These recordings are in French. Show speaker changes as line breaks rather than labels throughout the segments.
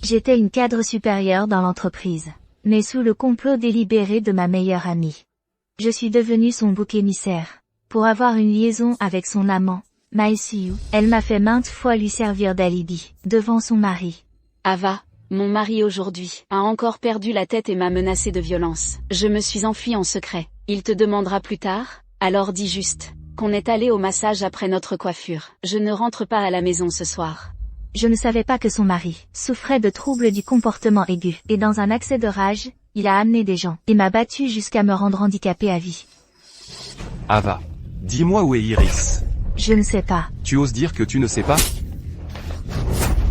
J'étais une cadre supérieure dans l'entreprise, mais sous le complot délibéré de ma meilleure amie. Je suis devenue son bouc émissaire. Pour avoir une liaison avec son amant, Maesiu, elle m'a fait maintes fois lui servir d'alibi, devant son mari.
Ava, mon mari aujourd'hui, a encore perdu la tête et m'a menacé de violence. Je me suis enfuie en secret. Il te demandera plus tard, alors dis juste qu'on est allé au massage après notre coiffure. Je ne rentre pas à la maison ce soir.
Je ne savais pas que son mari souffrait de troubles du comportement aigu, et dans un accès de rage, il a amené des gens, et m'a battue jusqu'à me rendre handicapée à vie.
Ava, dis-moi où est Iris.
Je ne sais pas.
Tu oses dire que tu ne sais pas?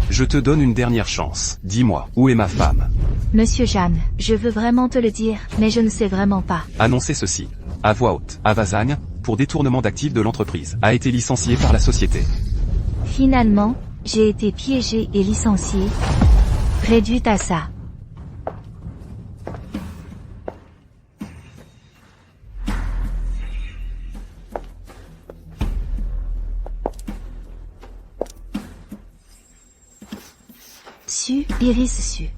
Je te donne une dernière chance. Dis-moi, où est ma femme?
Monsieur Jeanne, je veux vraiment te le dire, mais je ne sais vraiment pas.
Annoncez ceci, à voix haute. Ava Zhang, pour détournement d'actifs de l'entreprise, a été licenciée par la société.
Finalement, j'ai été piégée et licenciée. Réduite à ça. Iris Su.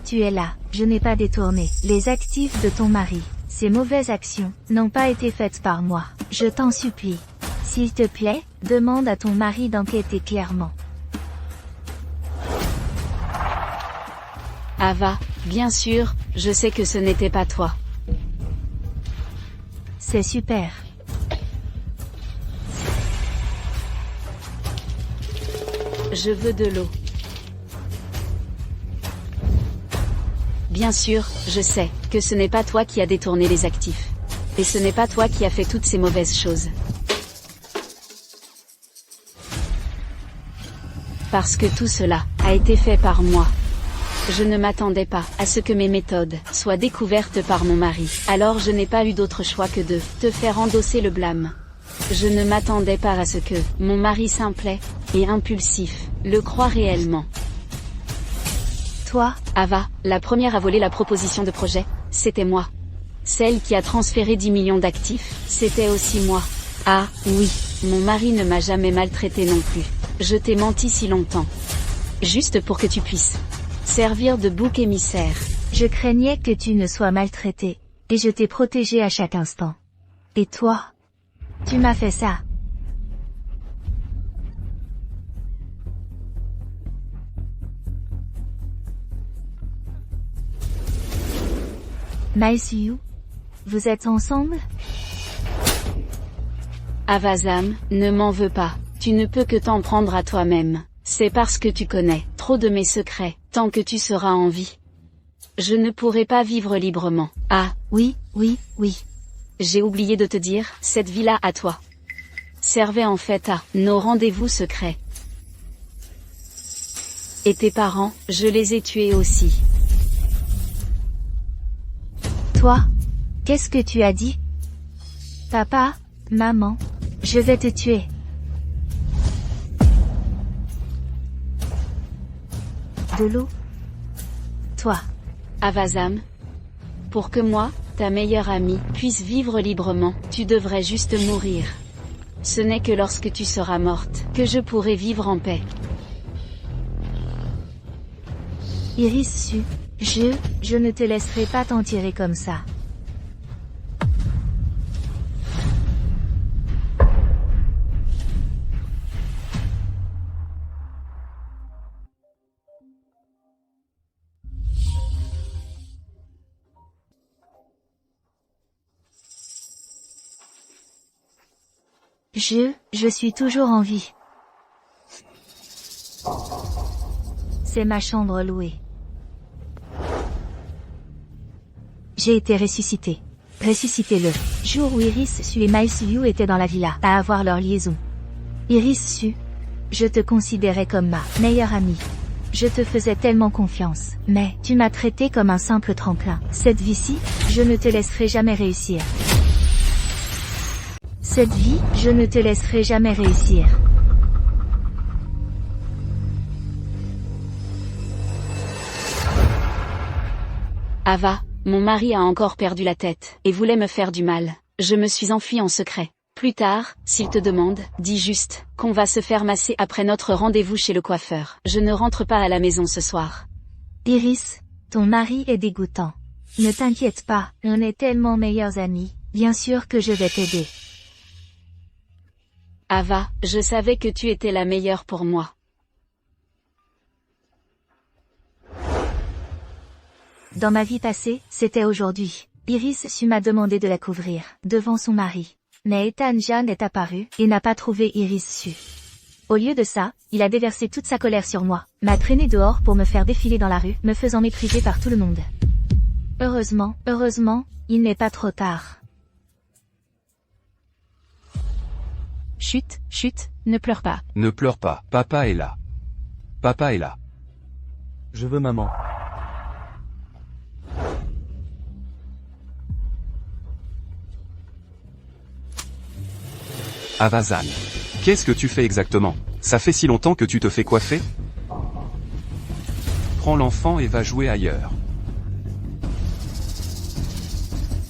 Tu es là, je n'ai pas détourné les actifs de ton mari. Ces mauvaises actions n'ont pas été faites par moi. Je t'en supplie. S'il te plaît, demande à ton mari d'enquêter clairement.
Ava, bien sûr, je sais que ce n'était pas toi.
C'est super.
Je veux de l'eau. Bien sûr, je sais que ce n'est pas toi qui as détourné les actifs. Et ce n'est pas toi qui as fait toutes ces mauvaises choses. Parce que tout cela a été fait par moi. Je ne m'attendais pas à ce que mes méthodes soient découvertes par mon mari. Alors je n'ai pas eu d'autre choix que de te faire endosser le blâme. Je ne m'attendais pas à ce que mon mari simplet et impulsif le croie réellement.
Toi,
Ava, la première à voler la proposition de projet, c'était moi. Celle qui a transféré 10 millions d'actifs, c'était aussi moi. Ah, oui, mon mari ne m'a jamais maltraité non plus. Je t'ai menti si longtemps. Juste pour que tu puisses servir de bouc émissaire.
Je craignais que tu ne sois maltraité, et je t'ai protégé à chaque instant. Et toi, tu m'as fait ça. Maesiu, vous êtes ensemble?
Ava Zhang, ne m'en veux pas, tu ne peux que t'en prendre à toi-même. C'est parce que tu connais trop de mes secrets, tant que tu seras en vie. Je ne pourrai pas vivre librement. Ah,
oui.
j'ai oublié de te dire, cette villa à toi servait en fait à nos rendez-vous secrets. Et tes parents, je les ai tués aussi.
Toi, qu'est-ce que tu as dit? Papa, maman, je vais te tuer. De l'eau? Toi.
Ava Zhang, pour que moi, ta meilleure amie, puisse vivre librement, tu devrais juste mourir. Ce n'est que lorsque tu seras morte, que je pourrai vivre en paix.
Iris Su, je ne te laisserai pas t'en tirer comme ça. Je suis toujours en vie. C'est ma chambre louée. J'ai été ressuscité. Ressuscité le jour où Iris Su et Maesiu étaient dans la villa à avoir leur liaison. Iris Su, je te considérais comme ma meilleure amie. Je te faisais tellement confiance, mais tu m'as traité comme un simple tremplin. Cette vie-ci, je ne te laisserai jamais réussir. Cette vie, je ne te laisserai jamais réussir.
Ava, mon mari a encore perdu la tête, et voulait me faire du mal. Je me suis enfuie en secret. Plus tard, s'il te demande, dis juste qu'on va se faire masser après notre rendez-vous chez le coiffeur. Je ne rentre pas à la maison ce soir.
Iris, ton mari est dégoûtant. Ne t'inquiète pas, on est tellement meilleurs amis, bien sûr que je vais t'aider.
Ava, je savais que tu étais la meilleure pour moi.
Dans ma vie passée, c'était aujourd'hui. Iris Su m'a demandé de la couvrir, devant son mari. Mais Ethan Jan est apparu, et n'a pas trouvé Iris Su. Au lieu de ça, il a déversé toute sa colère sur moi, m'a traîné dehors pour me faire défiler dans la rue, me faisant mépriser par tout le monde. Heureusement, il n'est pas trop tard.
Chut, chut, ne pleure pas.
Ne pleure pas, papa est là. Papa est là.
Je veux maman.
Avazan. Qu'est-ce que tu fais exactement? Ça fait si longtemps que tu te fais coiffer? Prends l'enfant et va jouer ailleurs.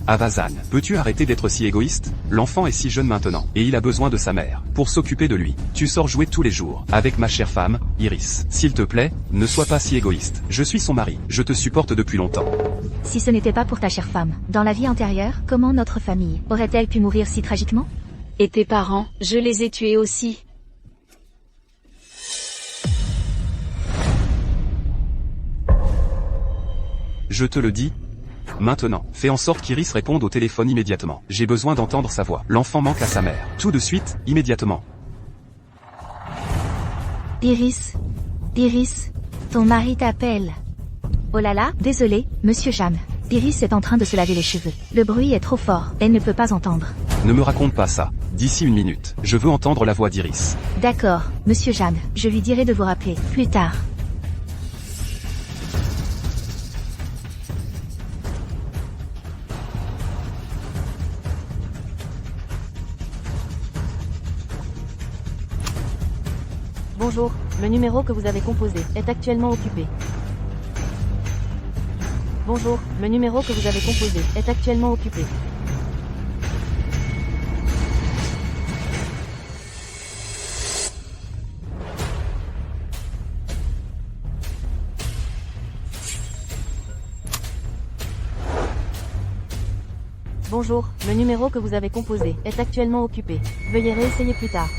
Avazan, peux-tu arrêter d'être si égoïste? L'enfant est si jeune maintenant, et il a besoin de sa mère, pour s'occuper de lui. Tu sors jouer tous les jours, avec ma chère femme, Iris. S'il te plaît, ne sois pas si égoïste. Je suis son mari, je te supporte depuis longtemps.
Si ce n'était pas pour ta chère femme, dans la vie antérieure, comment notre famille aurait-elle pu mourir si tragiquement?
Et tes parents, je les ai tués aussi.
Je te le dis. Maintenant, fais en sorte qu'Iris réponde au téléphone immédiatement. J'ai besoin d'entendre sa voix. L'enfant manque à sa mère. Tout de suite, immédiatement.
Iris, ton mari t'appelle. Oh là là, désolé, monsieur Jam. Iris est en train de se laver les cheveux. Le bruit est trop fort, elle ne peut pas entendre.
Ne me raconte pas ça. D'ici une minute, je veux entendre la voix d'Iris.
D'accord, monsieur Jam, je lui dirai de vous rappeler, plus tard.
Bonjour, le numéro que vous avez composé est actuellement occupé. Bonjour, le numéro que vous avez composé est actuellement occupé. Bonjour, le numéro que vous avez composé est actuellement occupé. Veuillez réessayer plus tard.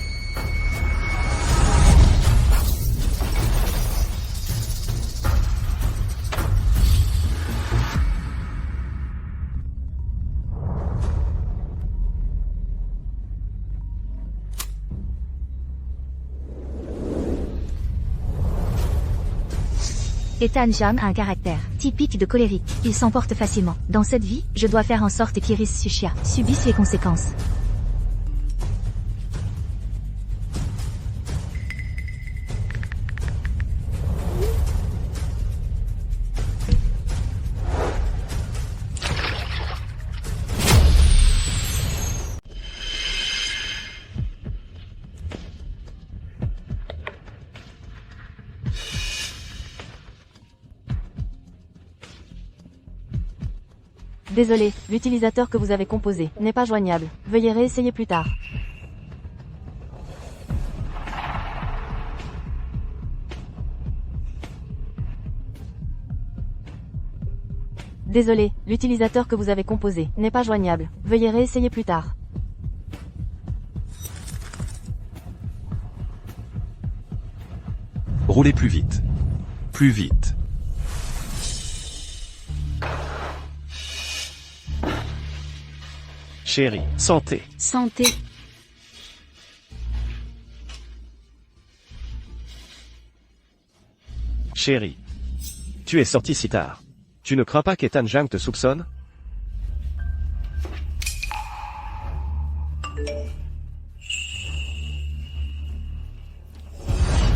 Ethan Jam a un caractère typique de colérique. Il s'emporte facilement. Dans cette vie, je dois faire en sorte qu'Iris Sushia subisse les conséquences.
Désolé, l'utilisateur que vous avez composé n'est pas joignable. Veuillez réessayer plus tard. Désolé, l'utilisateur que vous avez composé n'est pas joignable. Veuillez réessayer plus tard.
Roulez plus vite. Plus vite.
Chérie, santé.
Santé.
Chérie. Tu es sorti si tard. Tu ne crains pas qu'Ethan Jang te soupçonne?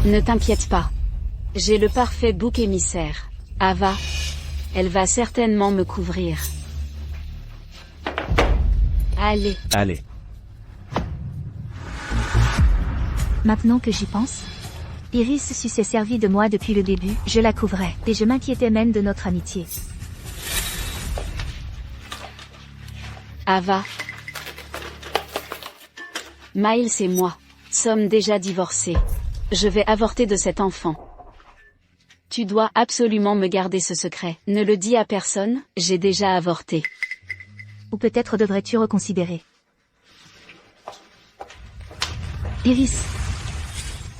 Ne t'inquiète pas. J'ai le parfait bouc émissaire. Ava. Elle va certainement me couvrir. Allez.
Allez.
Maintenant que j'y pense, Iris Su s'est servie de moi depuis le début, je la couvrais, et je m'inquiétais même de notre amitié.
Ava. Miles et moi sommes déjà divorcés. Je vais avorter de cet enfant. Tu dois absolument me garder ce secret. Ne le dis à personne, j'ai déjà avorté.
Ou peut-être devrais-tu reconsidérer. Iris,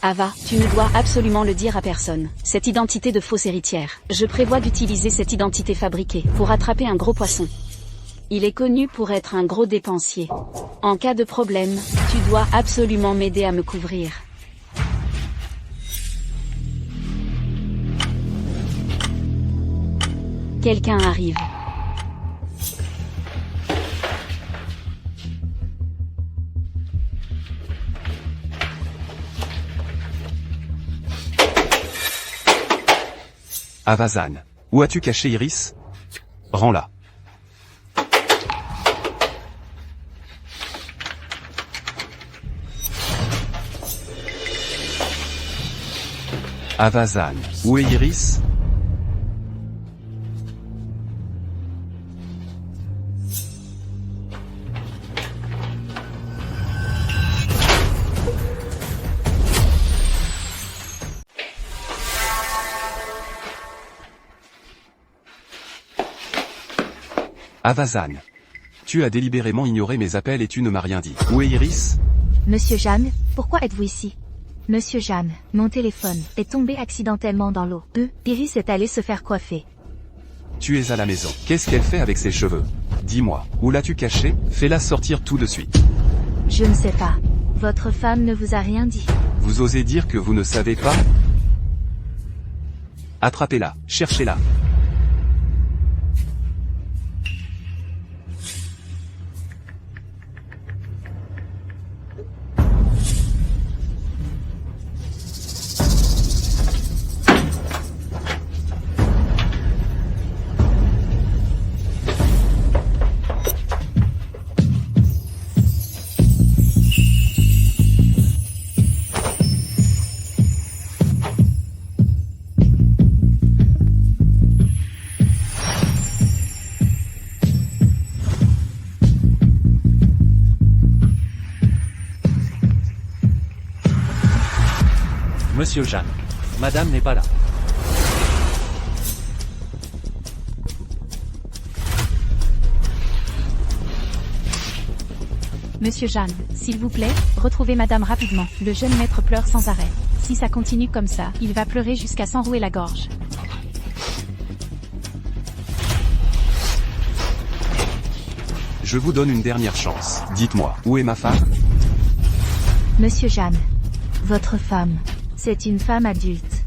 Ava, tu ne dois absolument le dire à personne. Cette identité de fausse héritière. Je prévois d'utiliser cette identité fabriquée pour attraper un gros poisson. Il est connu pour être un gros dépensier. En cas de problème, tu dois absolument m'aider à me couvrir. Quelqu'un arrive.
Avazan. Où as-tu caché Iris? Rends-la. Avazan. Où est Iris? Avazan. Tu as délibérément ignoré mes appels et tu ne m'as rien dit. Où est Iris?
Monsieur Jeanne, pourquoi êtes-vous ici? Monsieur Jeanne, mon téléphone est tombé accidentellement dans l'eau. Iris est allée se faire coiffer.
Tu es à la maison. Qu'est-ce qu'elle fait avec ses cheveux? Dis-moi, où l'as-tu cachée? Fais-la sortir tout de suite.
Je ne sais pas. Votre femme ne vous a rien dit.
Vous osez dire que vous ne savez pas? Attrapez-la, cherchez-la.
Monsieur Jeanne, madame n'est pas là.
Monsieur Jeanne, s'il vous plaît, retrouvez madame rapidement. Le jeune maître pleure sans arrêt. Si ça continue comme ça, il va pleurer jusqu'à s'enrouer la gorge.
Je vous donne une dernière chance. Dites-moi, où est ma femme?
Monsieur Jeanne, votre femme, c'est une femme adulte.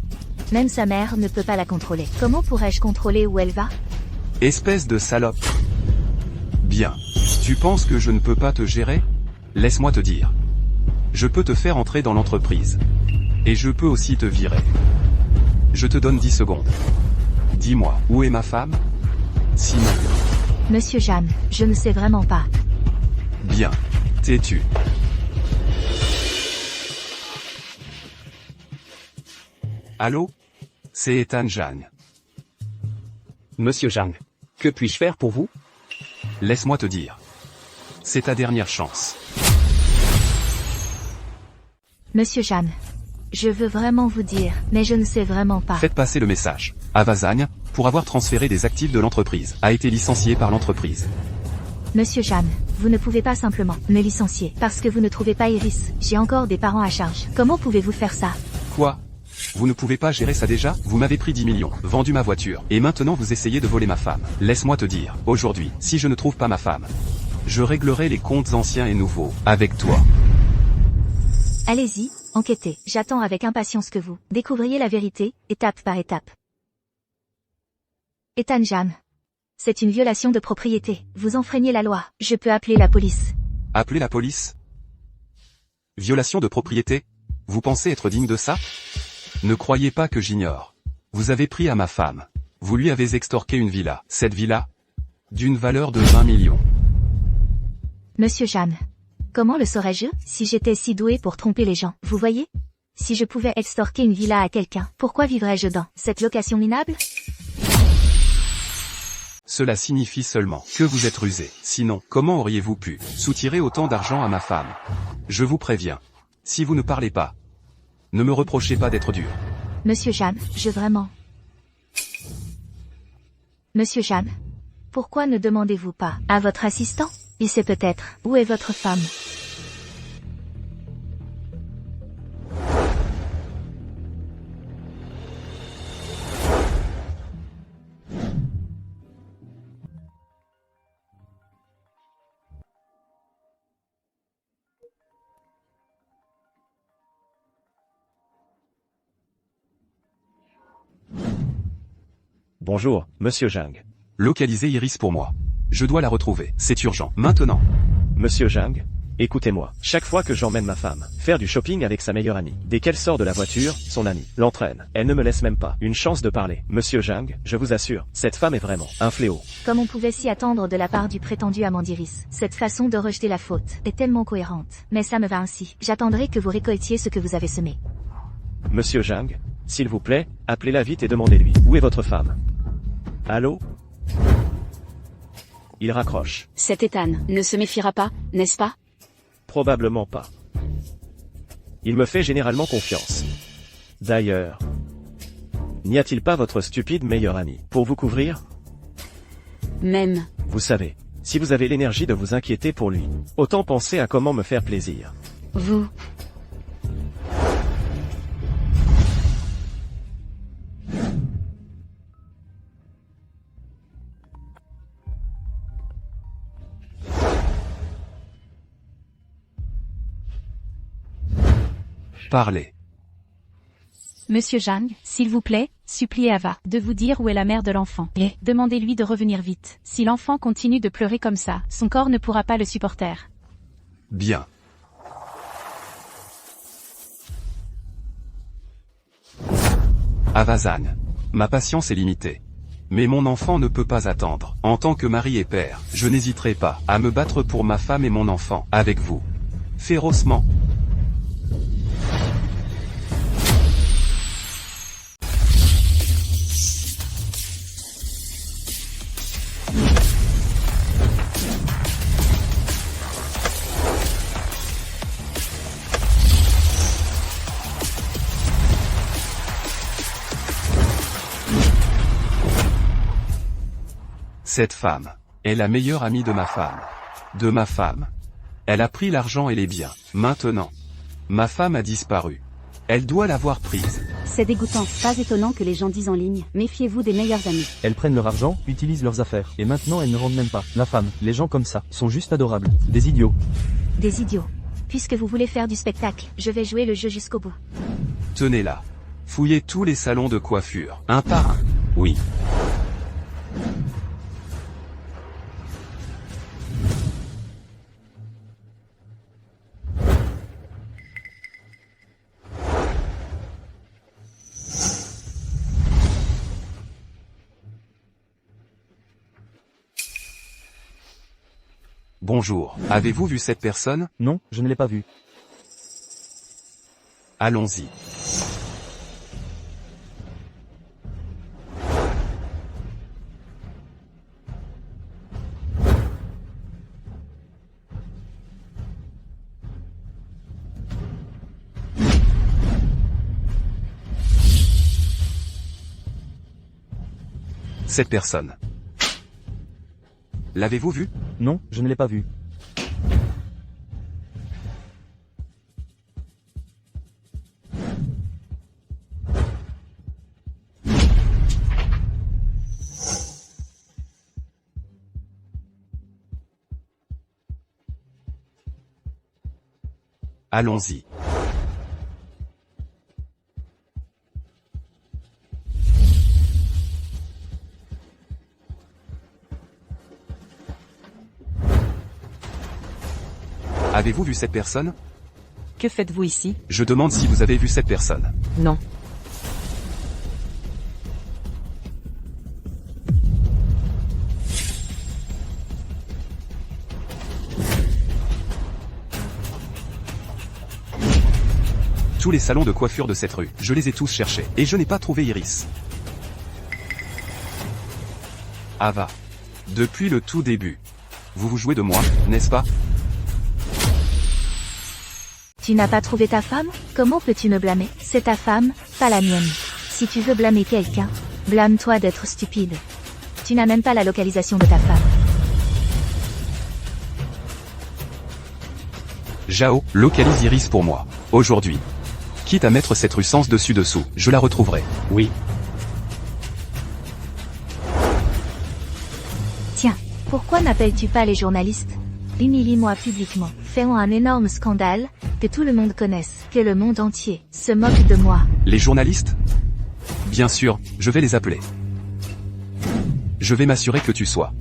Même sa mère ne peut pas la contrôler. Comment pourrais-je contrôler où elle va?
Espèce de salope. Bien. Tu penses que je ne peux pas te gérer? Laisse-moi te dire. Je peux te faire entrer dans l'entreprise. Et je peux aussi te virer. Je te donne 10 secondes. Dis-moi, où est ma femme? Sinon.
Monsieur Jeanne, je ne sais vraiment pas.
Bien. Tais-tu. Allô? C'est Ethan Jeanne.
Monsieur Jeanne, que puis-je faire pour vous?
Laisse-moi te dire. C'est ta dernière chance.
Monsieur Jeanne, je veux vraiment vous dire, mais je ne sais vraiment pas.
Faites passer le message. Avazagne, pour avoir transféré des actifs de l'entreprise, a été licencié par l'entreprise.
Monsieur Jeanne, vous ne pouvez pas simplement me licencier parce que vous ne trouvez pas Iris. J'ai encore des parents à charge. Comment pouvez-vous faire ça?
Quoi? Vous ne pouvez pas gérer ça déjà? Vous m'avez pris 10 millions, vendu ma voiture, et maintenant vous essayez de voler ma femme. Laisse-moi te dire, aujourd'hui, si je ne trouve pas ma femme, je réglerai les comptes anciens et nouveaux, avec toi.
Allez-y, enquêtez. J'attends avec impatience que vous découvriez la vérité, étape par étape. Ethan Jeanne. C'est une violation de propriété. Vous enfreignez la loi. Je peux appeler la police.
Appelez la police? Violation de propriété? Vous pensez être digne de ça? Ne croyez pas que j'ignore. Vous avez pris à ma femme. Vous lui avez extorqué une villa. Cette villa? D'une valeur de 20 millions.
Monsieur Jeanne. Comment le saurais-je, si j'étais si doué pour tromper les gens? Vous voyez? Si je pouvais extorquer une villa à quelqu'un, pourquoi vivrais-je dans cette location minable?
Cela signifie seulement que vous êtes rusé. Sinon, comment auriez-vous pu soutirer autant d'argent à ma femme? Je vous préviens. Si vous ne parlez pas, ne me reprochez pas d'être dur.
Monsieur Jeanne, je vraiment... Monsieur Jeanne, pourquoi ne demandez-vous pas à votre assistant? Il sait peut-être où est votre femme.
Bonjour, Monsieur Zhang.
Localisez Iris pour moi. Je dois la retrouver, c'est urgent, maintenant.
Monsieur Zhang, écoutez-moi. Chaque fois que j'emmène ma femme faire du shopping avec sa meilleure amie, dès qu'elle sort de la voiture, son amie l'entraîne. Elle ne me laisse même pas une chance de parler. Monsieur Zhang, je vous assure, cette femme est vraiment un fléau.
Comme on pouvait s'y attendre de la part du prétendu amant d'Iris, cette façon de rejeter la faute est tellement cohérente. Mais ça me va ainsi. J'attendrai que vous récoltiez ce que vous avez semé.
Monsieur Zhang, s'il vous plaît, appelez-la vite et demandez-lui où est votre femme. Allô? Il raccroche.
Cet Ethan ne se méfiera pas, n'est-ce pas?
Probablement pas. Il me fait généralement confiance. D'ailleurs, n'y a-t-il pas votre stupide meilleur ami pour vous couvrir?
Même.
Vous savez, si vous avez l'énergie de vous inquiéter pour lui, autant penser à comment me faire plaisir.
Vous.
Parlez.
Monsieur Zhang, s'il vous plaît, suppliez Ava de vous dire où est la mère de l'enfant. Et demandez-lui de revenir vite. Si l'enfant continue de pleurer comme ça, son corps ne pourra pas le supporter.
Bien. Avazan. Ma patience est limitée. Mais mon enfant ne peut pas attendre. En tant que mari et père, je n'hésiterai pas à me battre pour ma femme et mon enfant, avec vous. Férocement. Cette femme est la meilleure amie de ma femme. De ma femme. Elle a pris l'argent et les biens. Maintenant, ma femme a disparu. Elle doit l'avoir prise.
C'est dégoûtant. Pas étonnant que les gens disent en ligne. Méfiez-vous des meilleurs amis.
Elles prennent leur argent, utilisent leurs affaires, et maintenant elles ne rendent même pas. La femme, les gens comme ça, sont juste adorables. Des idiots.
Des idiots. Puisque vous voulez faire du spectacle, je vais jouer le jeu jusqu'au bout.
Tenez-la. Fouillez tous les salons de coiffure, un par un. Oui. Bonjour, avez-vous vu cette personne?
Non, je ne l'ai pas vue.
Allons-y. Cette personne. L'avez-vous vue?
Non, je ne l'ai pas vue.
Allons-y. Avez-vous vu cette personne?
Que faites-vous ici?
Je demande si vous avez vu cette personne.
Non.
Tous les salons de coiffure de cette rue, je les ai tous cherchés, et je n'ai pas trouvé Iris. Ava. Depuis le tout début. Vous vous jouez de moi, n'est-ce pas?
Tu n'as pas trouvé ta femme? Comment peux-tu me blâmer? C'est ta femme, pas la mienne. Si tu veux blâmer quelqu'un, blâme-toi d'être stupide. Tu n'as même pas la localisation de ta femme.
Jao, localise Iris pour moi. Aujourd'hui. Quitte à mettre cette rue sens dessus-dessous, je la retrouverai.
Oui.
Tiens, pourquoi n'appelles-tu pas les journalistes? Humilie-moi publiquement. Fais-moi un énorme scandale, que tout le monde connaisse, que le monde entier se moque de moi.
Les journalistes? Bien sûr, je vais les appeler. Je vais m'assurer que tu sois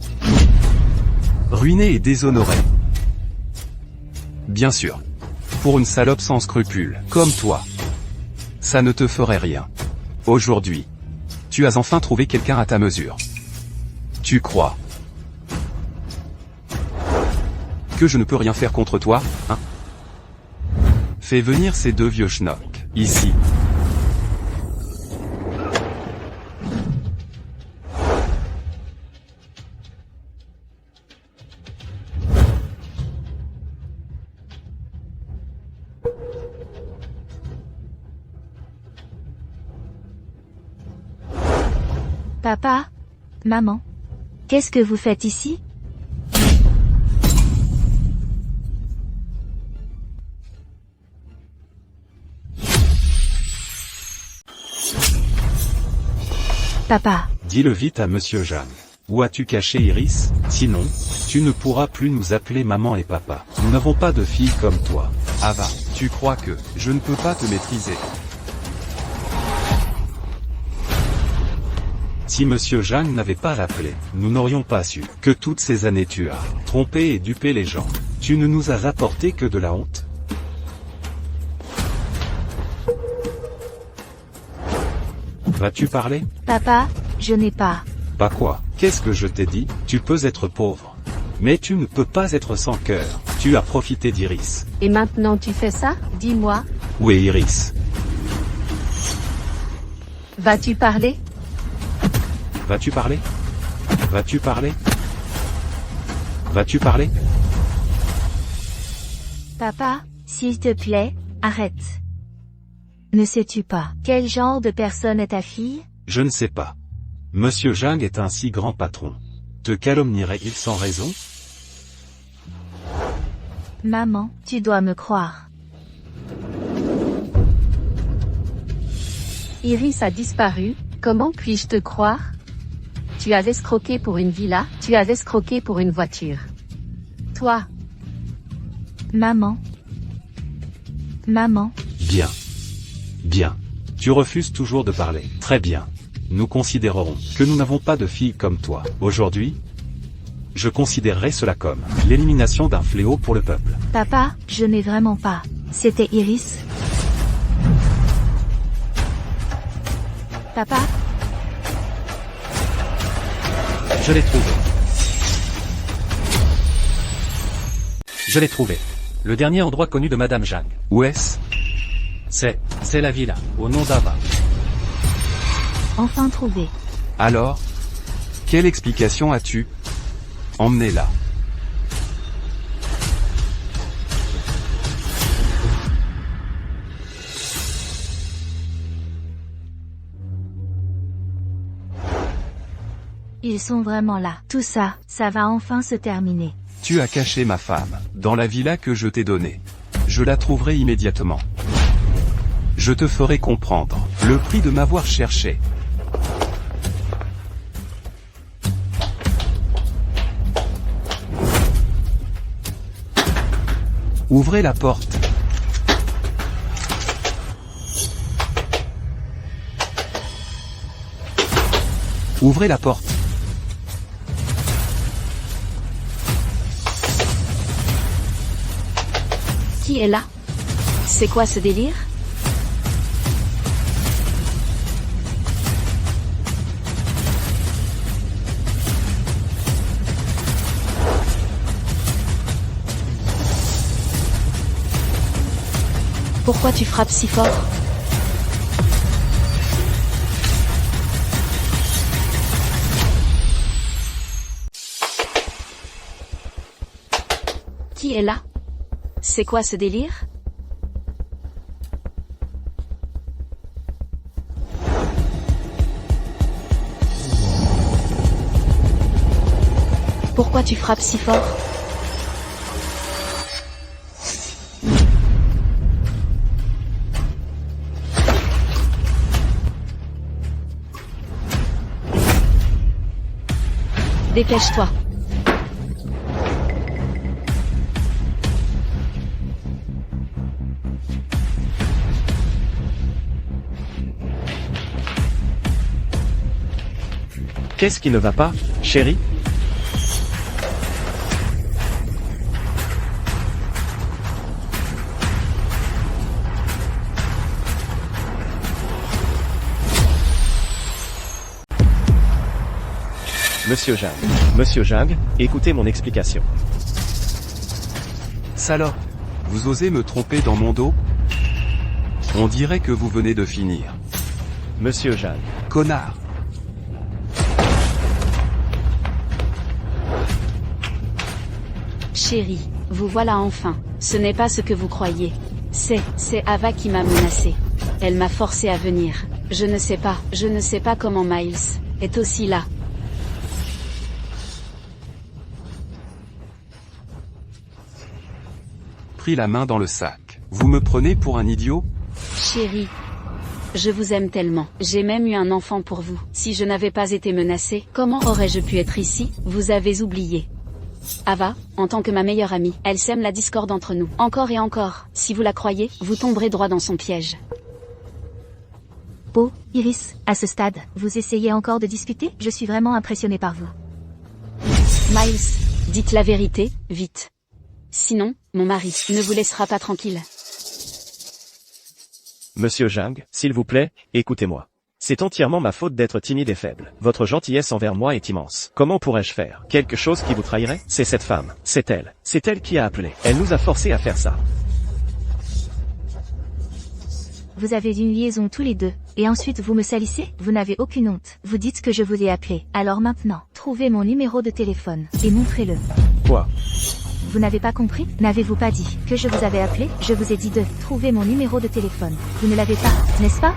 ruiné et déshonoré. Bien sûr. Pour une salope sans scrupules, comme toi. Ça ne te ferait rien. Aujourd'hui. Tu as enfin trouvé quelqu'un à ta mesure. Tu crois que je ne peux rien faire contre toi, hein? Fais venir ces deux vieux schnocks, ici.
Papa? Maman? Qu'est-ce que vous faites ici? Papa.
Dis-le vite à Monsieur Jeanne. Où as-tu caché Iris? Sinon, tu ne pourras plus nous appeler maman et papa. Nous n'avons pas de fille comme toi.
Ava, tu crois que je ne peux pas te maîtriser?
Si Monsieur Jeanne n'avait pas appelé, nous n'aurions pas su que toutes ces années tu as trompé et dupé les gens. Tu ne nous as rapporté que de la honte. Vas-tu parler?
Papa, je n'ai pas.
Pas quoi? Qu'est-ce que je t'ai dit? Tu peux être pauvre. Mais tu ne peux pas être sans cœur. Tu as profité d'Iris.
Et maintenant tu fais ça? Dis-moi.
Où est Iris?
Vas-tu parler?
Vas-tu parler? Vas-tu parler? Vas-tu parler?
Papa, s'il te plaît, arrête. Ne sais-tu pas quel genre de personne est ta fille?
Je ne sais pas. Monsieur Jing est un si grand patron. Te calomnierait-il sans raison?
Maman, tu dois me croire.
Iris a disparu, comment puis-je te croire? Tu as escroqué pour une villa, tu as escroqué pour une voiture. Toi.
Maman. Maman.
Bien. Bien. Tu refuses toujours de parler. Très bien. Nous considérerons que nous n'avons pas de fille comme toi. Aujourd'hui, je considérerais cela comme l'élimination d'un fléau pour le peuple.
Papa, je n'ai vraiment pas. C'était Iris. Papa?
Je l'ai trouvé. Je l'ai trouvé. Le dernier endroit connu de Madame Jing.
Où est-ce?
C'est la villa, au nom d'Ava.
Enfin trouvé.
Alors? Quelle explication as-tu? Emmenez-la.
Ils sont vraiment là. Tout ça, ça va enfin se terminer.
Tu as caché ma femme, dans la villa que je t'ai donnée. Je la trouverai immédiatement. Je te ferai comprendre le prix de m'avoir cherché. Ouvrez la porte. Ouvrez la porte.
Qui est là? C'est quoi ce délire? Pourquoi tu frappes si fort? Qui est là? C'est quoi ce délire? Pourquoi tu frappes si fort? Dépêche-toi.
Qu'est-ce qui ne va pas, chérie? Monsieur Jang, écoutez mon explication.
Salope. Vous osez me tromper dans mon dos? On dirait que vous venez de finir.
Monsieur Jang.
Connard.
Chérie, vous voilà enfin. Ce n'est pas ce que vous croyez. C'est Ava qui m'a menacé. Elle m'a forcé à venir. Je ne sais pas comment Miles est aussi là.
Pris la main dans le sac. Vous me prenez pour un idiot?
Chérie, je vous aime tellement. J'ai même eu un enfant pour vous. Si je n'avais pas été menacée, comment aurais-je pu être ici? Vous avez oublié. Ava, en tant que ma meilleure amie, elle sème la discorde entre nous. Encore et encore. Si vous la croyez, vous tomberez droit dans son piège.
Oh, Iris, à ce stade, vous essayez encore de discuter? Je suis vraiment impressionnée par vous.
Miles, dites la vérité, vite. Sinon, mon mari ne vous laissera pas tranquille.
Monsieur Jang, s'il vous plaît, écoutez-moi. C'est entièrement ma faute d'être timide et faible. Votre gentillesse envers moi est immense. Comment pourrais-je faire quelque chose qui vous trahirait? C'est cette femme. C'est elle qui a appelé. Elle nous a forcés à faire ça.
Vous avez une liaison tous les deux, et ensuite vous me salissez? Vous n'avez aucune honte. Vous dites que je vous ai appelé. Alors maintenant, trouvez mon numéro de téléphone, et montrez-le.
Quoi?
Vous n'avez pas compris? N'avez-vous pas dit que je vous avais appelé? Je vous ai dit de trouver mon numéro de téléphone. Vous ne l'avez pas, n'est-ce pas?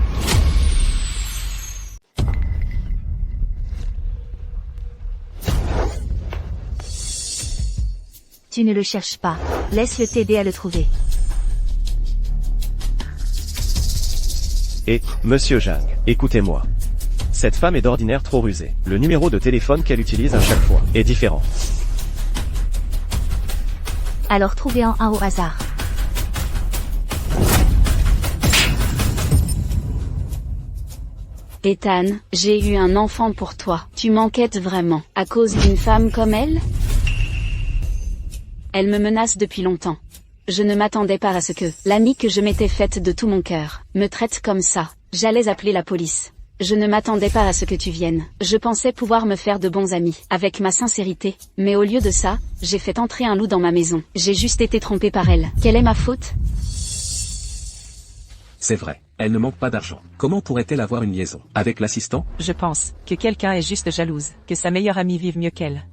Tu ne le cherches pas. Laisse-le t'aider à le trouver.
Et, Monsieur Jang, écoutez-moi. Cette femme est d'ordinaire trop rusée. Le numéro de téléphone qu'elle utilise à chaque fois est différent.
Alors trouvez-en un au hasard.
Ethan, j'ai eu un enfant pour toi. Tu m'enquêtes vraiment, à cause d'une femme comme elle? Elle me menace depuis longtemps. Je ne m'attendais pas à ce que l'amie que je m'étais faite de tout mon cœur me traite comme ça. J'allais appeler la police. Je ne m'attendais pas à ce que tu viennes. Je pensais pouvoir me faire de bons amis, avec ma sincérité. Mais au lieu de ça, j'ai fait entrer un loup dans ma maison. J'ai juste été trompée par elle. Quelle est ma faute?
C'est vrai, elle ne manque pas d'argent. Comment pourrait-elle avoir une liaison avec l'assistant?
Je pense que quelqu'un est juste jalouse, que sa meilleure amie vive mieux qu'elle.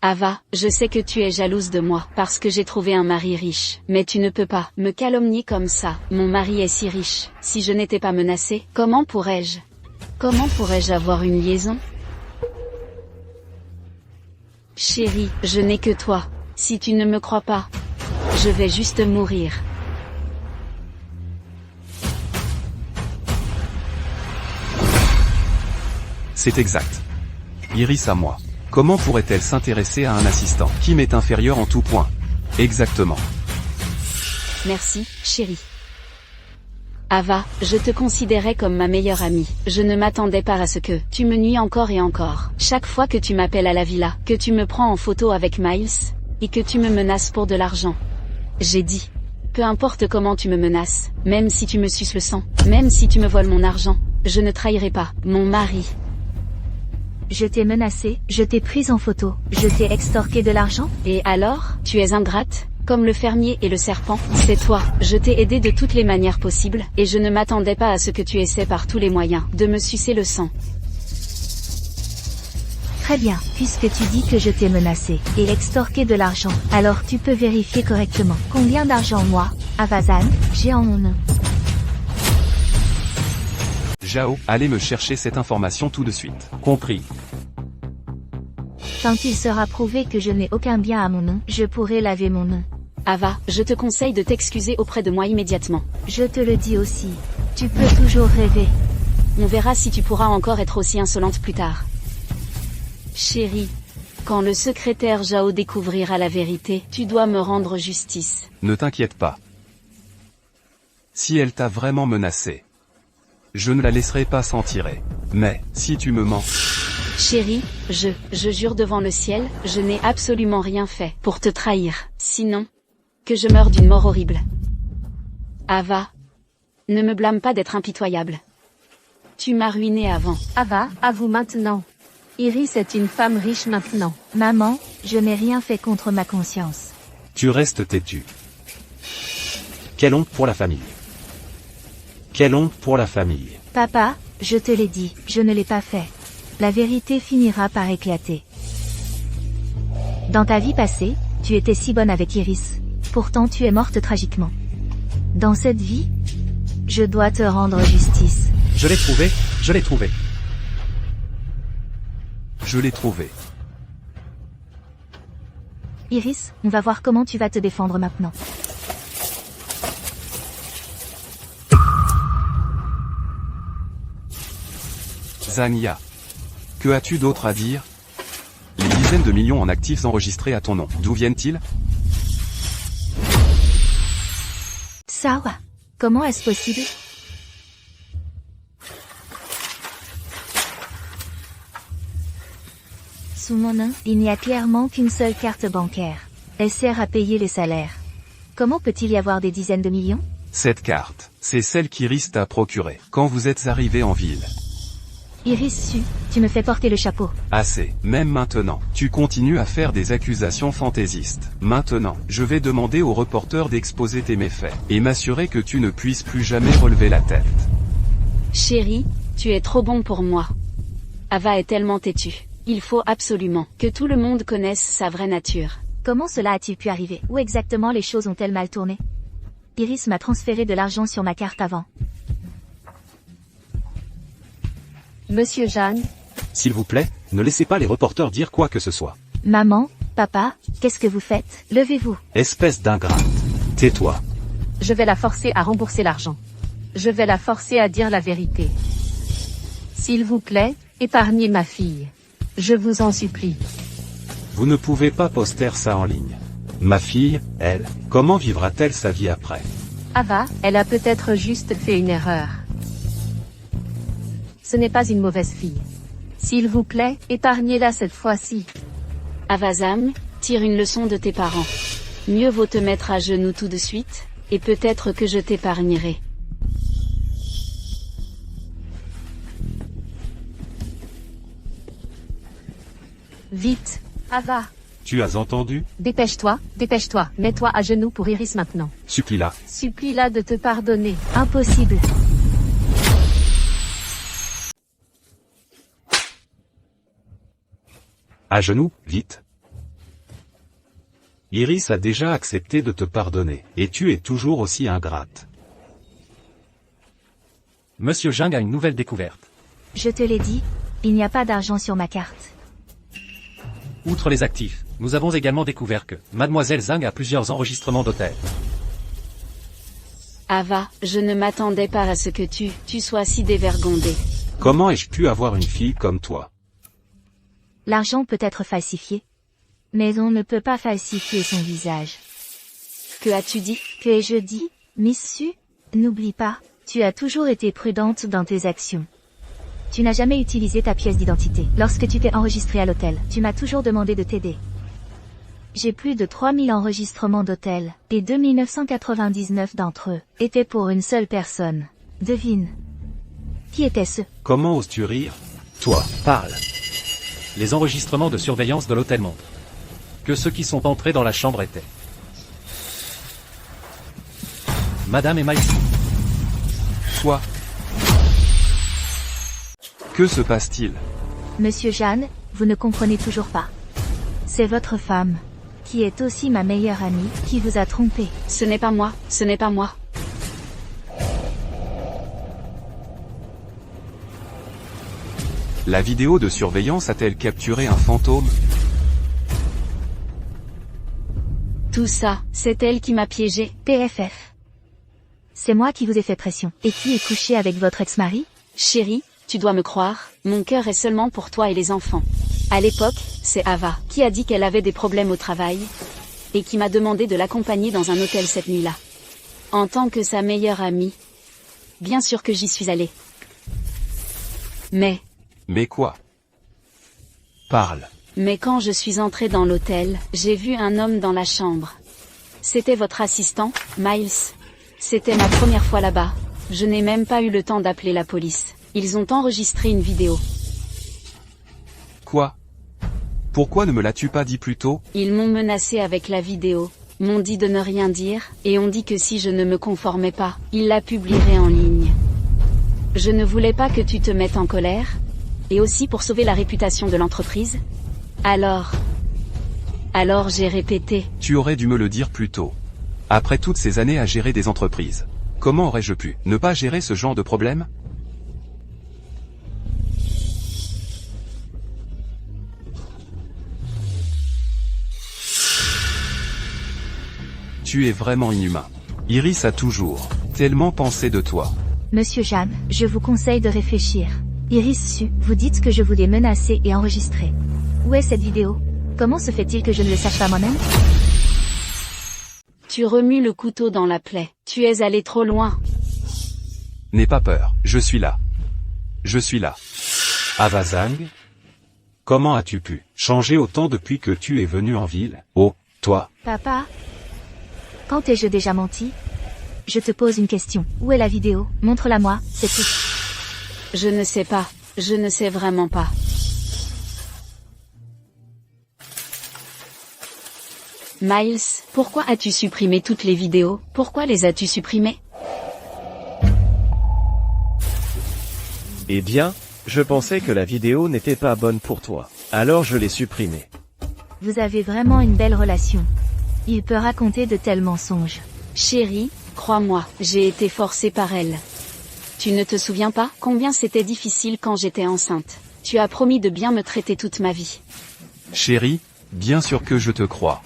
Ava, je sais que tu es jalouse de moi, parce que j'ai trouvé un mari riche. Mais tu ne peux pas me calomnier comme ça. Mon mari est si riche. Si je n'étais pas menacée, comment pourrais-je avoir une liaison? Chérie, je n'ai que toi. Si tu ne me crois pas, je vais juste mourir.
C'est exact. Iris à moi. Comment pourrait-elle s'intéresser à un assistant qui m'est inférieur en tout point? Exactement.
Merci, chérie. Ava, je te considérais comme ma meilleure amie. Je ne m'attendais pas à ce que tu me nuis encore et encore. Chaque fois que tu m'appelles à la villa, que tu me prends en photo avec Miles, et que tu me menaces pour de l'argent. J'ai dit, peu importe comment tu me menaces, même si tu me suces le sang, même si tu me voles mon argent, je ne trahirai pas mon mari.
Je t'ai menacé, je t'ai prise en photo, je t'ai extorqué de l'argent?
Et alors, tu es ingrate? Comme le fermier et le serpent, c'est toi. Je t'ai aidé de toutes les manières possibles, et je ne m'attendais pas à ce que tu essaies par tous les moyens de me sucer le sang.
Très bien, puisque tu dis que je t'ai menacé et extorqué de l'argent, alors tu peux vérifier correctement combien d'argent moi, Avazan, j'ai en mon nom.
Jao, allez me chercher cette information tout de suite.
Compris.
Quand il sera prouvé que je n'ai aucun bien à mon nom, je pourrai laver mon nom.
Ava, je te conseille de t'excuser auprès de moi immédiatement.
Je te le dis aussi. Tu peux toujours rêver.
On verra si tu pourras encore être aussi insolente plus tard. Chérie, quand le secrétaire Zhao découvrira la vérité, tu dois me rendre justice.
Ne t'inquiète pas. Si elle t'a vraiment menacé, je ne la laisserai pas s'en tirer. Mais, si tu me mens...
Chérie, je jure devant le ciel, je n'ai absolument rien fait pour te trahir. Sinon, que je meure d'une mort horrible. Ava, ne me blâme pas d'être impitoyable. Tu m'as ruiné avant.
Ava, à vous maintenant. Iris est une femme riche maintenant.
Maman, je n'ai rien fait contre ma conscience.
Tu restes têtu. Quelle honte pour la famille. Quelle honte pour la famille.
Papa, je te l'ai dit, je ne l'ai pas fait. La vérité finira par éclater. Dans ta vie passée, tu étais si bonne avec Iris. Pourtant tu es morte tragiquement. Dans cette vie, je dois te rendre justice.
Je l'ai trouvé, je l'ai trouvé.
Je l'ai trouvé.
Iris, on va voir comment tu vas te défendre maintenant.
Zania. Que as-tu d'autre à dire? Les dizaines de millions en actifs enregistrés à ton nom, d'où viennent-ils?
Sawa. Comment est-ce possible? Sous mon nom, il n'y a clairement qu'une seule carte bancaire. Elle sert à payer les salaires. Comment peut-il y avoir des dizaines de millions?
Cette carte, c'est celle qu'Iris t'a procurée quand vous êtes arrivé en ville.
Iris Su, tu me fais porter le chapeau.
Assez, même maintenant, tu continues à faire des accusations fantaisistes. Maintenant, je vais demander au reporter d'exposer tes méfaits, et m'assurer que tu ne puisses plus jamais relever la tête.
Chérie, tu es trop bon pour moi. Ava est tellement têtue. Il faut absolument que tout le monde connaisse sa vraie nature.
Comment cela a-t-il pu arriver? Où exactement les choses ont-elles mal tourné? Iris m'a transféré de l'argent sur ma carte avant.
Monsieur Jeanne.
S'il vous plaît, ne laissez pas les reporters dire quoi que ce soit.
Maman, papa, qu'est-ce que vous faites? Levez-vous.
Espèce d'ingrate. Tais-toi.
Je vais la forcer à rembourser l'argent. Je vais la forcer à dire la vérité. S'il vous plaît, épargnez ma fille. Je vous en supplie.
Vous ne pouvez pas poster ça en ligne. Ma fille, elle, comment vivra-t-elle sa vie après?
Ava, elle a peut-être juste fait une erreur. Ce n'est pas une mauvaise fille. S'il vous plaît, épargnez-la cette fois-ci.
Avazam, tire une leçon de tes parents. Mieux vaut te mettre à genoux tout de suite, et peut-être que je t'épargnerai.
Vite, Ava.
Tu as entendu?
Dépêche-toi, dépêche-toi. Mets-toi à genoux pour Iris maintenant.
Supplie-la.
Supplie-la de te pardonner.
Impossible.
À genoux, vite. Iris a déjà accepté de te pardonner, et tu es toujours aussi ingrate.
Monsieur Jing a une nouvelle découverte.
Je te l'ai dit, il n'y a pas d'argent sur ma carte.
Outre les actifs, nous avons également découvert que Mademoiselle Zhang a plusieurs enregistrements d'hôtels.
Ava, je ne m'attendais pas à ce que tu sois si dévergondée.
Comment ai-je pu avoir une fille comme toi?
L'argent peut être falsifié. Mais on ne peut pas falsifier son visage.
Que as-tu dit?
Que ai-je dit? Miss Su, n'oublie pas, tu as toujours été prudente dans tes actions. Tu n'as jamais utilisé ta pièce d'identité. Lorsque tu t'es enregistré à l'hôtel, tu m'as toujours demandé de t'aider. J'ai plus de 3000 enregistrements d'hôtel, et 2999 d'entre eux étaient pour une seule personne. Devine. Qui était-ce?
Comment oses-tu rire? Toi, parle.
Les enregistrements de surveillance de l'hôtel montrent que ceux qui sont entrés dans la chambre étaient Madame et Maïsou.
Quoi? Que se passe-t-il?
Monsieur Jeanne, vous ne comprenez toujours pas. C'est votre femme, qui est aussi ma meilleure amie, qui vous a trompé.
Ce n'est pas moi, ce n'est pas moi.
La vidéo de surveillance a-t-elle capturé un fantôme?
Tout ça, c'est elle qui m'a piégé.
PFF. C'est moi qui vous ai fait pression. Et qui est couché avec votre ex-mari?
Chérie, tu dois me croire, mon cœur est seulement pour toi et les enfants. À l'époque, c'est Ava qui a dit qu'elle avait des problèmes au travail et qui m'a demandé de l'accompagner dans un hôtel cette nuit-là. En tant que sa meilleure amie, bien sûr que j'y suis allée.
Mais quoi? Parle.
Mais quand je suis entrée dans l'hôtel, j'ai vu un homme dans la chambre. C'était votre assistant, Miles. C'était ma première fois là-bas. Je n'ai même pas eu le temps d'appeler la police. Ils ont enregistré une vidéo.
Quoi? Pourquoi ne me l'as-tu pas dit plus tôt?
Ils m'ont menacé avec la vidéo, m'ont dit de ne rien dire, et ont dit que si je ne me conformais pas, ils la publieraient en ligne. Je ne voulais pas que tu te mettes en colère, et aussi pour sauver la réputation de l'entreprise. Alors j'ai répété.
Tu aurais dû me le dire plus tôt. Après toutes ces années à gérer des entreprises, comment aurais-je pu ne pas gérer ce genre de problème? Tu es vraiment inhumain. Iris a toujours tellement pensé de toi.
Monsieur Jeanne, je vous conseille de réfléchir. Iris Su, vous dites que je vous ai menacé et enregistré. Où est cette vidéo? Comment se fait-il que je ne le sache pas moi-même?
Tu remues le couteau dans la plaie. Tu es allé trop loin.
N'aie pas peur, je suis là. Je suis là.
Ava Zhang? Comment as-tu pu changer autant depuis que tu es venu en ville? Oh, toi.
Papa? Quand ai-je déjà menti? Je te pose une question. Où est la vidéo? Montre-la moi, c'est tout.
Je ne sais pas. Je ne sais vraiment pas. Miles, pourquoi as-tu supprimé toutes les vidéos? Pourquoi les as-tu supprimées?
Eh bien, je pensais que la vidéo n'était pas bonne pour toi. Alors je l'ai supprimée.
Vous avez vraiment une belle relation. Il peut raconter de tels mensonges.
Chérie, crois-moi, j'ai été forcée par elle. Tu ne te souviens pas combien c'était difficile quand j'étais enceinte? Tu as promis de bien me traiter toute ma vie.
Chérie, bien sûr que je te crois.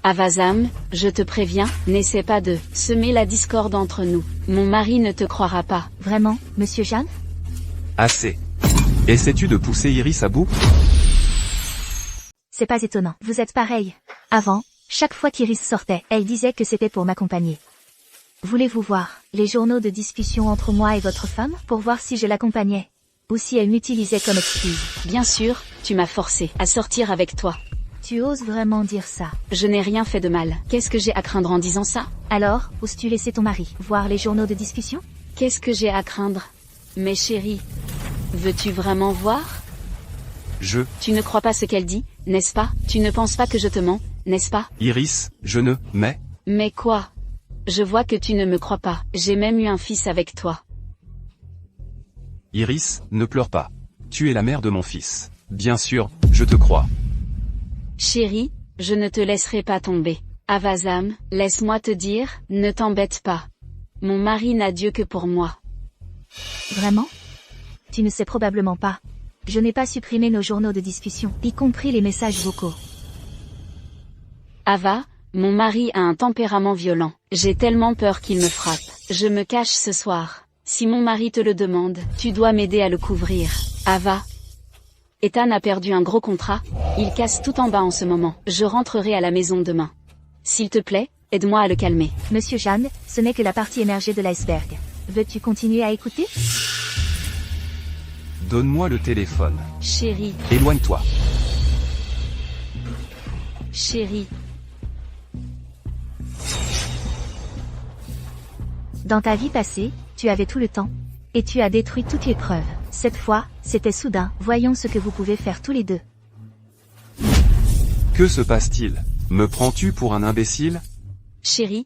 Avazam, je te préviens, n'essaie pas de semer la discorde entre nous. Mon mari ne te croira pas.
Vraiment, monsieur Jeanne?
Assez. Essaies-tu de pousser Iris à bout?
C'est pas étonnant. Vous êtes pareil. Avant, chaque fois qu'Iris sortait, elle disait que c'était pour m'accompagner. Voulez-vous voir les journaux de discussion entre moi et votre femme pour voir si je l'accompagnais? Ou si elle m'utilisait comme excuse?
Bien sûr, tu m'as forcé à sortir avec toi.
Tu oses vraiment dire ça?
Je n'ai rien fait de mal. Qu'est-ce que j'ai à craindre en disant ça?
Alors, oses-tu laisser ton mari voir les journaux de discussion?
Qu'est-ce que j'ai à craindre? Mais chérie, veux-tu vraiment voir? Tu ne crois pas ce qu'elle dit, n'est-ce pas? Tu ne penses pas que je te mens, n'est-ce pas?
Iris,
Mais quoi? Je vois que tu ne me crois pas. J'ai même eu un fils avec toi.
Iris, ne pleure pas. Tu es la mère de mon fils. Bien sûr, je te crois.
Chérie, je ne te laisserai pas tomber. Avazam, laisse-moi te dire, ne t'embête pas. Mon mari n'a Dieu que pour moi.
Vraiment? Tu ne sais probablement pas. Je n'ai pas supprimé nos journaux de discussion, y compris les messages vocaux.
Ava, mon mari a un tempérament violent. J'ai tellement peur qu'il me frappe. Je me cache ce soir. Si mon mari te le demande, tu dois m'aider à le couvrir. Ava. Ethan a perdu un gros contrat. Il casse tout en bas en ce moment. Je rentrerai à la maison demain. S'il te plaît, aide-moi à le calmer.
Monsieur Jeanne, ce n'est que la partie émergée de l'iceberg. Veux-tu continuer à écouter?
Donne-moi le téléphone.
Chérie.
Éloigne-toi.
Chérie.
Dans ta vie passée, tu avais tout le temps. Et tu as détruit toutes les preuves. Cette fois, c'était soudain. Voyons ce que vous pouvez faire tous les deux.
Que se passe-t-il? Me prends-tu pour un imbécile?
Chérie,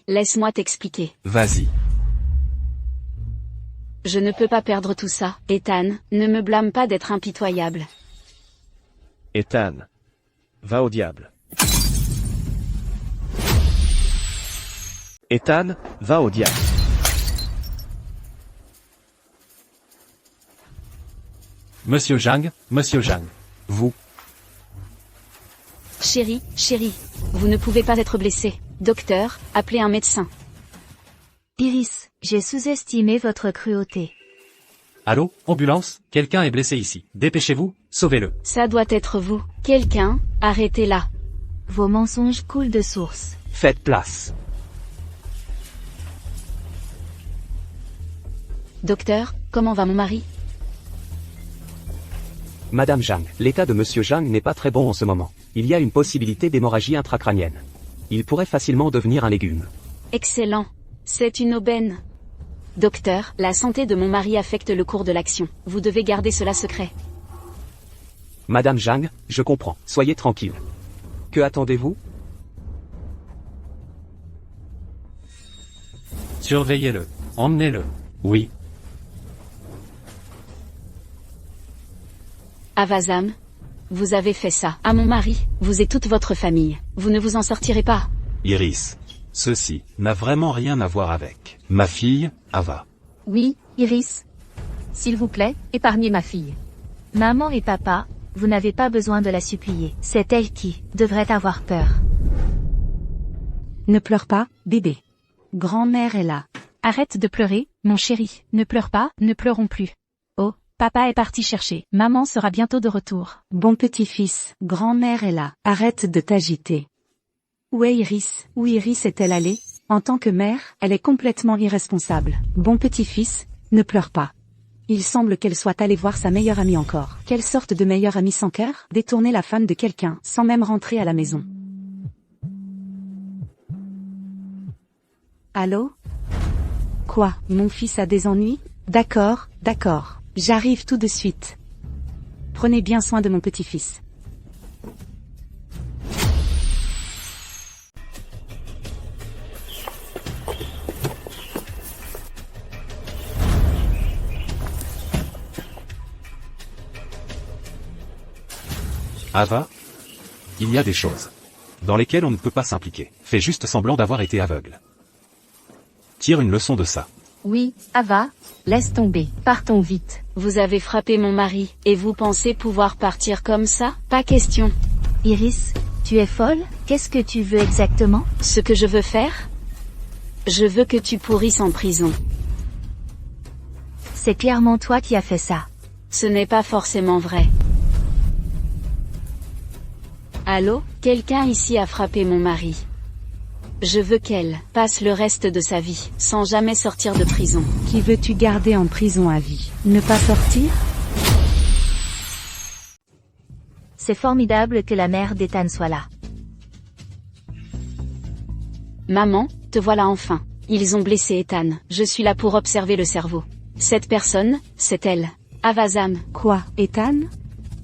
laisse-moi t'expliquer.
Vas-y.
Je ne peux pas perdre tout ça. Ethan, ne me blâme pas d'être impitoyable.
Ethan. Va au diable. Ethan, va au diable.
Monsieur Zhang, Monsieur Zhang.
Vous,
Chérie, vous ne pouvez pas être blessé. Docteur, appelez un médecin.
Iris, j'ai sous-estimé votre cruauté.
Allô, ambulance, quelqu'un est blessé ici. Dépêchez-vous, sauvez-le.
Ça doit être vous. Quelqu'un, arrêtez-la.
Vos mensonges coulent de source.
faites place.
Docteur, comment va mon mari?
Madame Zhang, l'état de Monsieur Zhang n'est pas très bon en ce moment. Il y a une possibilité d'hémorragie intracrânienne. Il pourrait facilement devenir un légume.
Excellent. C'est une aubaine. Docteur, la santé de mon mari affecte le cours de l'action. Vous devez garder cela secret.
Madame Zhang, je comprends. Soyez tranquille. Que attendez-vous?
Surveillez-le. Emmenez-le. Oui.
Avazam, vous avez fait ça à mon mari, vous et toute votre famille. Vous ne vous en sortirez pas.
Iris. Ceci n'a vraiment rien à voir avec ma fille, Ava.
Oui, Iris. S'il vous plaît, épargnez ma fille.
Maman et papa, vous n'avez pas besoin de la supplier. C'est elle qui devrait avoir peur.
Ne pleure pas, bébé. Grand-mère est là. Arrête de pleurer, mon chéri. Ne pleure pas, ne pleurons plus. Oh, papa est parti chercher. Maman sera bientôt de retour. Bon petit-fils, grand-mère est là. Arrête de t'agiter. Où est Iris? Où Iris est-elle allée? En tant que mère, elle est complètement irresponsable. Bon petit-fils, ne pleure pas. Il semble qu'elle soit allée voir sa meilleure amie encore. Quelle sorte de meilleure amie sans cœur? Détourner la femme de quelqu'un, sans même rentrer à la maison. Allô? Quoi, mon fils a des ennuis? D'accord, d'accord. J'arrive tout de suite. Prenez bien soin de mon petit-fils.
Ava? Il y a des choses dans lesquelles on ne peut pas s'impliquer. Fais juste semblant d'avoir été aveugle. Tire une leçon de ça.
Oui, Ava, laisse tomber. Partons vite.
Vous avez frappé mon mari, et vous pensez pouvoir partir comme ça? Pas question.
Iris, tu es folle? Qu'est-ce que tu veux exactement?
Ce que je veux faire? Je veux que tu pourrisses en prison.
C'est clairement toi qui as fait ça.
Ce n'est pas forcément vrai. Allô? Quelqu'un ici a frappé mon mari. Je veux qu'elle passe le reste de sa vie, sans jamais sortir de prison.
Qui veux-tu garder en prison à vie? Ne pas sortir?
C'est formidable que la mère d'Ethan soit là.
Maman, te voilà enfin. Ils ont blessé Ethan. Je suis là pour observer le cerveau. Cette personne, c'est elle. Avazam.
Quoi, Ethan?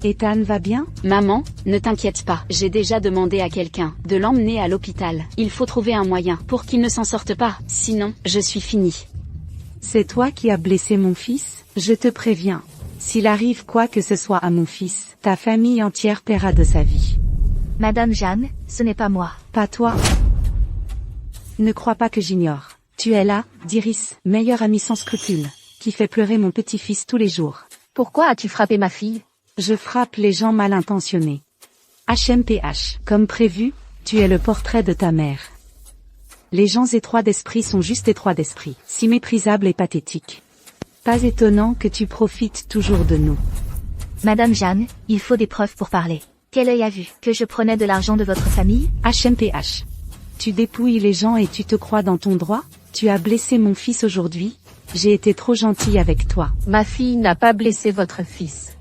Ethan va bien?
Maman, ne t'inquiète pas. J'ai déjà demandé à quelqu'un de l'emmener à l'hôpital. Il faut trouver un moyen pour qu'il ne s'en sorte pas. Sinon, je suis finie.
C'est toi qui as blessé mon fils? Je te préviens. S'il arrive quoi que ce soit à mon fils, ta famille entière paiera de sa vie.
Madame Jeanne, ce n'est pas moi.
Pas toi. Ne crois pas que j'ignore. Tu es là, d'Iris, meilleure amie sans scrupules, qui fait pleurer mon petit-fils tous les jours.
Pourquoi as-tu frappé ma fille?
Je frappe les gens mal intentionnés. HMPH. Comme prévu, tu es le portrait de ta mère. Les gens étroits d'esprit sont juste étroits d'esprit, si méprisables et pathétiques. Pas étonnant que tu profites toujours de nous.
Madame Jeanne, il faut des preuves pour parler. Quel œil a vu que je prenais de l'argent de votre famille?
HMPH. Tu dépouilles les gens et tu te crois dans ton droit? Tu as blessé mon fils aujourd'hui. J'ai été trop gentille avec toi.
Ma fille n'a pas blessé votre fils.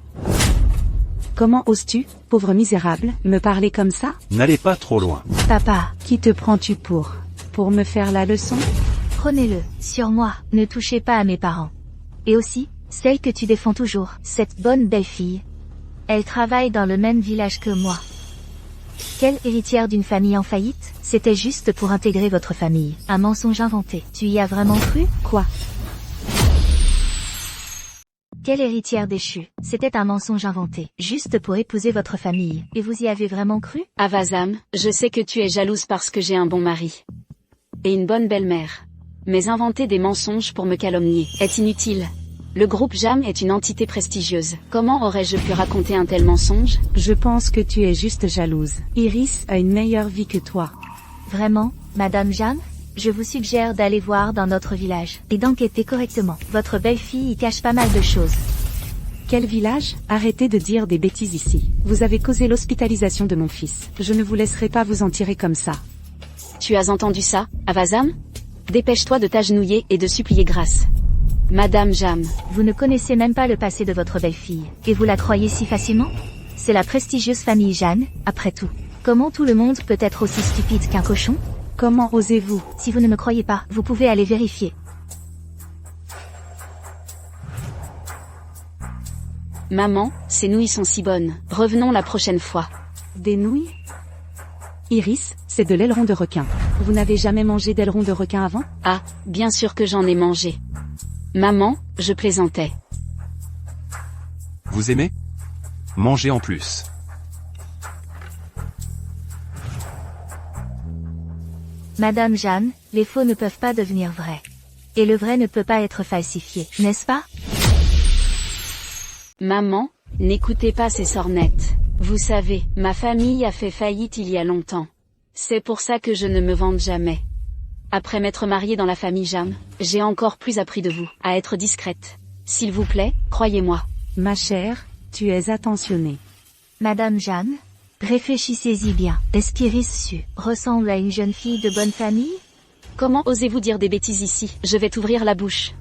Comment oses-tu, pauvre misérable, me parler comme ça?
N'allez pas trop loin.
Papa,
Qui te prends-tu pour? Pour me faire la leçon?
prenez-le, sur moi, ne touchez pas à mes parents. Et aussi, celle que tu défends toujours, cette bonne belle fille. Elle travaille dans le même village que moi. Quelle héritière d'une famille en faillite? C'était juste pour intégrer votre famille. Un mensonge inventé. Tu y as vraiment cru?
Quoi?
Quelle héritière déchue? C'était un mensonge inventé, juste pour épouser votre famille. Et vous y avez vraiment cru?
Avazam, je sais que tu es jalouse parce que j'ai un bon mari. Et une bonne belle-mère. Mais inventer des mensonges pour me calomnier est inutile. Le groupe Jam est une entité prestigieuse. Comment aurais-je pu raconter un tel mensonge?
Je pense que tu es juste jalouse. Iris a une meilleure vie que toi.
Vraiment, Madame Jam? Je vous suggère d'aller voir dans notre village, et d'enquêter correctement. Votre belle-fille y cache pas mal de choses.
Quel village? Arrêtez de dire des bêtises ici. Vous avez causé l'hospitalisation de mon fils. Je ne vous laisserai pas vous en tirer comme ça.
Tu as entendu ça, Avazam? Dépêche-toi de t'agenouiller et de supplier grâce. Madame Jam.
Vous ne connaissez même pas le passé de votre belle-fille, et vous la croyez si facilement? C'est la prestigieuse famille Jeanne, après tout. Comment tout le monde peut être aussi stupide qu'un cochon?
Comment osez-vous?
Si vous ne me croyez pas, vous pouvez aller vérifier.
Maman, ces nouilles sont si bonnes. Revenons la prochaine fois.
Des nouilles? Iris, c'est de l'aileron de requin. Vous n'avez jamais mangé d'aileron de requin avant?
Ah, bien sûr que j'en ai mangé. Maman, je plaisantais.
Vous aimez? Mangez en plus.
Madame Jeanne, les faux ne peuvent pas devenir vrais. Et le vrai ne peut pas être falsifié, n'est-ce pas?
Maman, n'écoutez pas ces sornettes. Vous savez, ma famille a fait faillite il y a longtemps. C'est pour ça que je ne me vante jamais. Après m'être mariée dans la famille Jam, j'ai encore plus appris de vous, à être discrète. S'il vous plaît, croyez-moi.
Ma chère, tu es attentionnée.
Madame Jeanne, réfléchissez-y bien. Est-ce qu'Iris Su ressemble à une jeune fille de bonne famille?
Comment osez-vous dire des bêtises ici? Je vais t'ouvrir la bouche.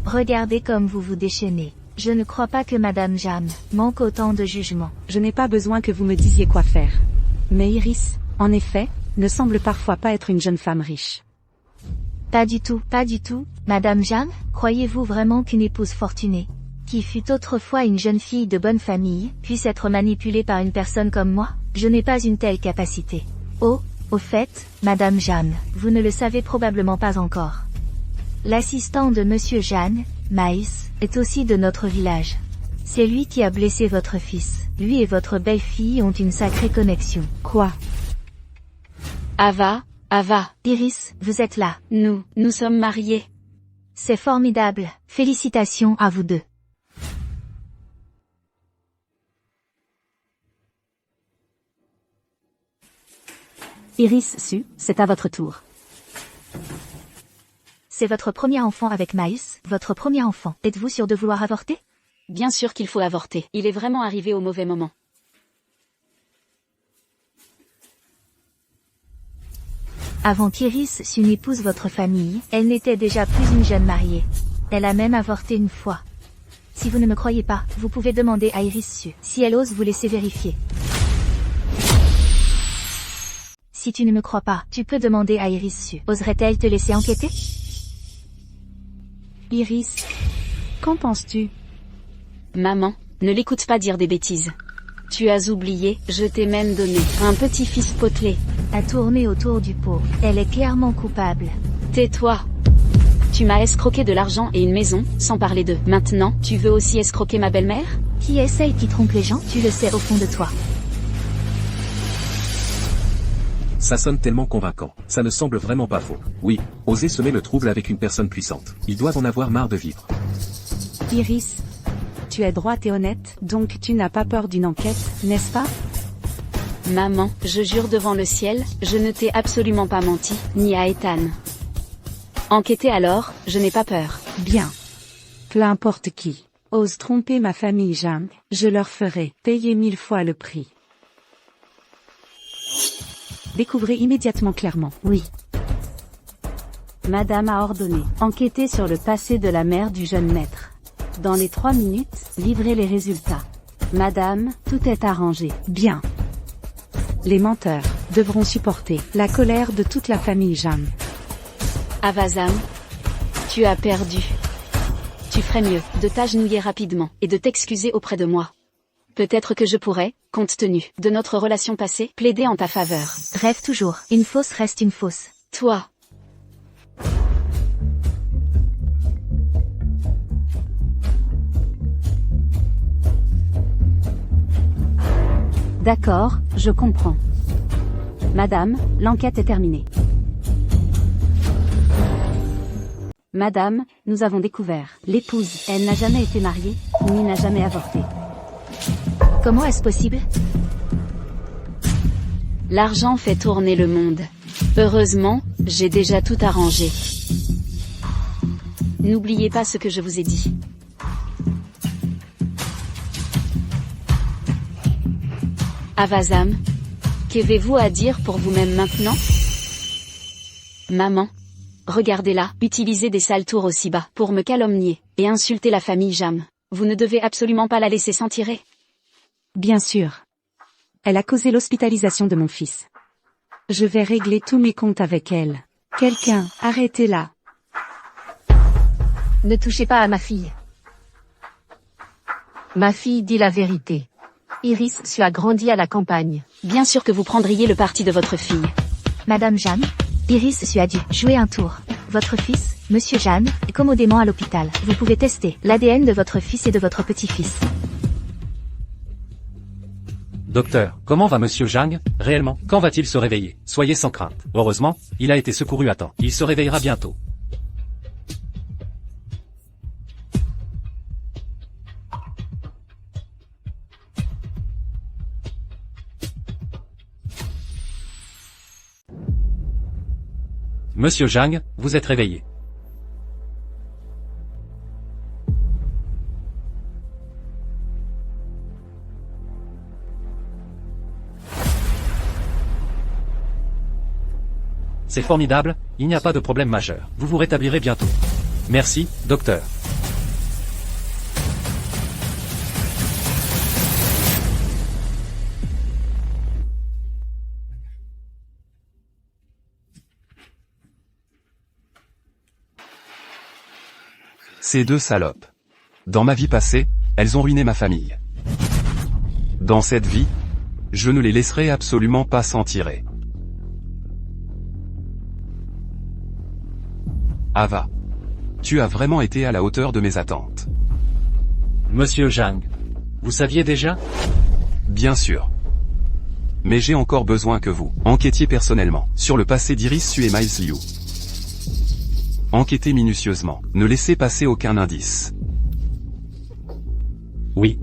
Regardez comme vous vous déchaînez. Je ne crois pas que Madame Jam manque autant de jugement.
Je n'ai pas besoin que vous me disiez quoi faire. Mais Iris, en effet, ne semble parfois pas être une jeune femme riche.
Pas du tout, pas du tout. Madame Jam, croyez-vous vraiment qu'une épouse fortunée, qui fut autrefois une jeune fille de bonne famille, puisse être manipulée par une personne comme moi? Je n'ai pas une telle capacité. Oh, au fait, Madame Jam, vous ne le savez probablement pas encore. L'assistant de Monsieur Jeanne, Maïs, est aussi de notre village. C'est lui qui a blessé votre fils. Lui et votre belle-fille ont une sacrée connexion.
Quoi?
Ava,
Iris, vous êtes là.
Nous sommes mariés.
C'est formidable. Félicitations à vous deux.
Iris Su, c'est à votre tour.
C'est votre premier enfant avec Maïs, votre premier enfant. Êtes-vous sûr de vouloir avorter?
Bien sûr qu'il faut avorter. Il est vraiment arrivé au mauvais moment.
Avant qu'Iris Su n'épouse votre famille, elle n'était déjà plus une jeune mariée. Elle a même avorté une fois. Si vous ne me croyez pas, vous pouvez demander à Iris Su si elle ose vous laisser vérifier. Si tu ne me crois pas, tu peux demander à Iris Su. Oserait-elle te laisser enquêter?
Iris, qu'en penses-tu?
Maman, ne l'écoute pas dire des bêtises. Tu as oublié, je t'ai même donné un petit-fils potelé.
À tourner autour du pot. Elle est clairement coupable.
Tais-toi. Tu m'as escroqué de l'argent et une maison, sans parler d'eux. Maintenant, tu veux aussi escroquer ma belle-mère?
Qui est celle qui trompe les gens? Tu le sais au fond de toi.
Ça sonne tellement convaincant. Ça ne semble vraiment pas faux. Oui, oser semer le trouble avec une personne puissante. Ils doivent en avoir marre de vivre.
Iris, tu es droite et honnête, donc tu n'as pas peur d'une enquête, n'est-ce pas?
Maman, je jure devant le ciel, je ne t'ai absolument pas menti, ni à Ethan. Enquêtez alors, je n'ai pas peur.
Bien. Peu importe qui ose tromper ma famille Jam, je leur ferai payer 1000 fois le prix. Découvrez immédiatement clairement. Oui. Madame a ordonné. Enquêter sur le passé de la mère du jeune maître. Dans les 3 minutes, livrez les résultats. Madame, tout est arrangé. Bien. Les menteurs devront supporter la colère de toute la famille Jam.
Avazam, tu as perdu. Tu ferais mieux de t'agenouiller rapidement et de t'excuser auprès de moi. Peut-être que je pourrais, compte tenu de notre relation passée, plaider en ta faveur.
Rêve toujours. Une fausse reste une fausse.
Toi.
D'accord, je comprends. Madame, l'enquête est terminée. Madame, nous avons découvert. L'épouse, elle n'a jamais été mariée, ni n'a jamais avorté.
Comment est-ce possible?
L'argent fait tourner le monde. Heureusement, j'ai déjà tout arrangé. N'oubliez pas ce que je vous ai dit. Avazam, qu'avez-vous à dire pour vous-même maintenant? Maman, regardez-la, utiliser des sales tours aussi bas pour me calomnier et insulter la famille Jam. Vous ne devez absolument pas la laisser s'en tirer.
Bien sûr. Elle a causé l'hospitalisation de mon fils. Je vais régler tous mes comptes avec elle. Quelqu'un, arrêtez-la.
Ne touchez pas à ma fille. Ma fille dit la vérité. Iris Su a grandi à la campagne.
Bien sûr que vous prendriez le parti de votre fille.
Madame Jeanne, Iris Su a dû jouer un tour. Votre fils, Monsieur Jeanne, est commodément à l'hôpital. Vous pouvez tester l'ADN de votre fils et de votre petit-fils.
Docteur, comment va Monsieur Zhang, réellement? Quand va-t-il se réveiller? Soyez sans crainte. Heureusement, il a été secouru à temps. Il se réveillera bientôt. Monsieur Zhang, vous êtes réveillé. C'est formidable, il n'y a pas de problème majeur. Vous vous rétablirez bientôt. Merci, docteur.
Ces deux salopes. Dans ma vie passée, elles ont ruiné ma famille. Dans cette vie, je ne les laisserai absolument pas s'en tirer. Ava. Tu as vraiment été à la hauteur de mes attentes.
Monsieur Zhang. Vous saviez déjà?
Bien sûr. Mais j'ai encore besoin que vous enquêtiez personnellement sur le passé d'Iris Su et Miles Liu. Enquêtez minutieusement. Ne laissez passer aucun indice.
Oui.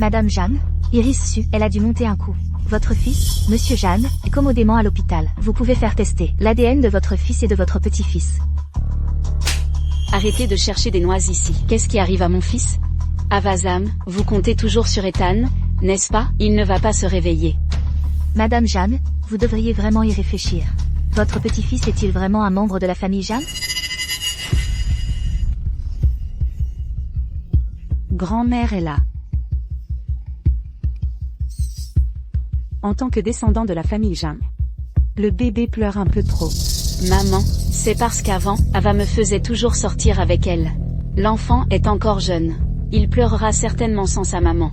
Madame Jeanne, Iris Su, elle a dû monter un coup. Votre fils, Monsieur Jeanne, est commodément à l'hôpital. Vous pouvez faire tester l'ADN de votre fils et de votre petit-fils.
Arrêtez de chercher des noix ici. Qu'est-ce qui arrive à mon fils? Avazam, vous comptez toujours sur Ethan, n'est-ce pas? Il ne va pas se réveiller.
Madame Jeanne, vous devriez vraiment y réfléchir. Votre petit-fils est-il vraiment un membre de la famille Jeanne?
Grand-mère est là. En tant que descendant de la famille Jeanne, le bébé pleure un peu trop.
Maman, c'est parce qu'avant, Ava me faisait toujours sortir avec elle. L'enfant est encore jeune. Il pleurera certainement sans sa maman.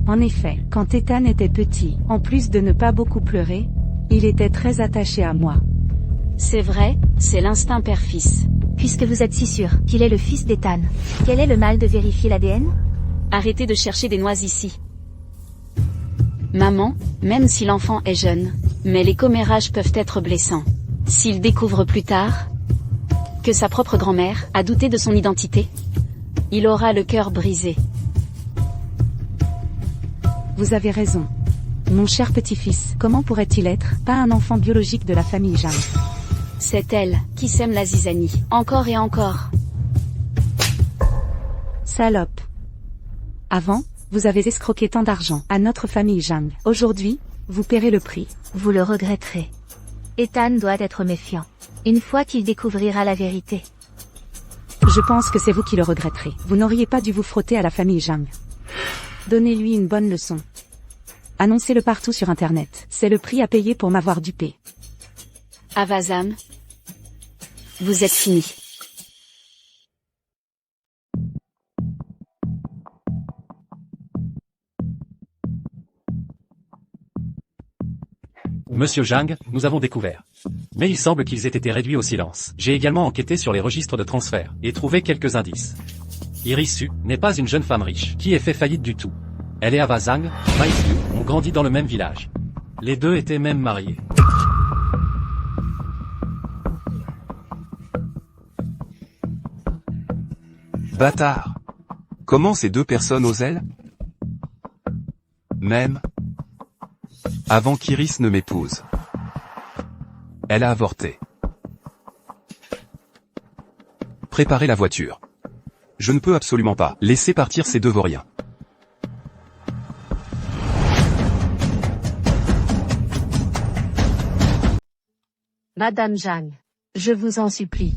En effet, quand Ethan était petit, en plus de ne pas beaucoup pleurer, il était très attaché à moi.
C'est vrai, c'est l'instinct père-fils.
Puisque vous êtes si sûr qu'il est le fils d'Ethan, quel est le mal de vérifier l'ADN?
Arrêtez de chercher des noix ici. Maman, même si l'enfant est jeune, mais les commérages peuvent être blessants. S'il découvre plus tard que sa propre grand-mère a douté de son identité, il aura le cœur brisé.
Vous avez raison. Mon cher petit-fils, comment pourrait-il être, pas un enfant biologique de la famille Jeanne?
C'est elle qui sème la zizanie, encore et encore.
Salope. Avant, vous avez escroqué tant d'argent à notre famille Jeanne. Aujourd'hui, vous paierez le prix.
Vous le regretterez. Ethan doit être méfiant. Une fois qu'il découvrira la vérité.
Je pense que c'est vous qui le regretterez. Vous n'auriez pas dû vous frotter à la famille Jeanne. Donnez-lui une bonne leçon. Annoncez-le partout sur Internet. C'est le prix à payer pour m'avoir dupé.
Avazam, vous êtes fini.
Monsieur Zhang, nous avons découvert. Mais il semble qu'ils aient été réduits au silence. J'ai également enquêté sur les registres de transfert, et trouvé quelques indices. Iris Su n'est pas une jeune femme riche, qui ait fait faillite du tout. Elle et Ava Zhang, Maïs Yu, ont grandi dans le même village. Les deux étaient même mariés.
Bâtard. Comment ces deux personnes osent-elles? Même avant qu'Iris ne m'épouse. Elle a avorté. Préparez la voiture. Je ne peux absolument pas laisser partir ces deux vauriens.
Madame Zhang, je vous en supplie.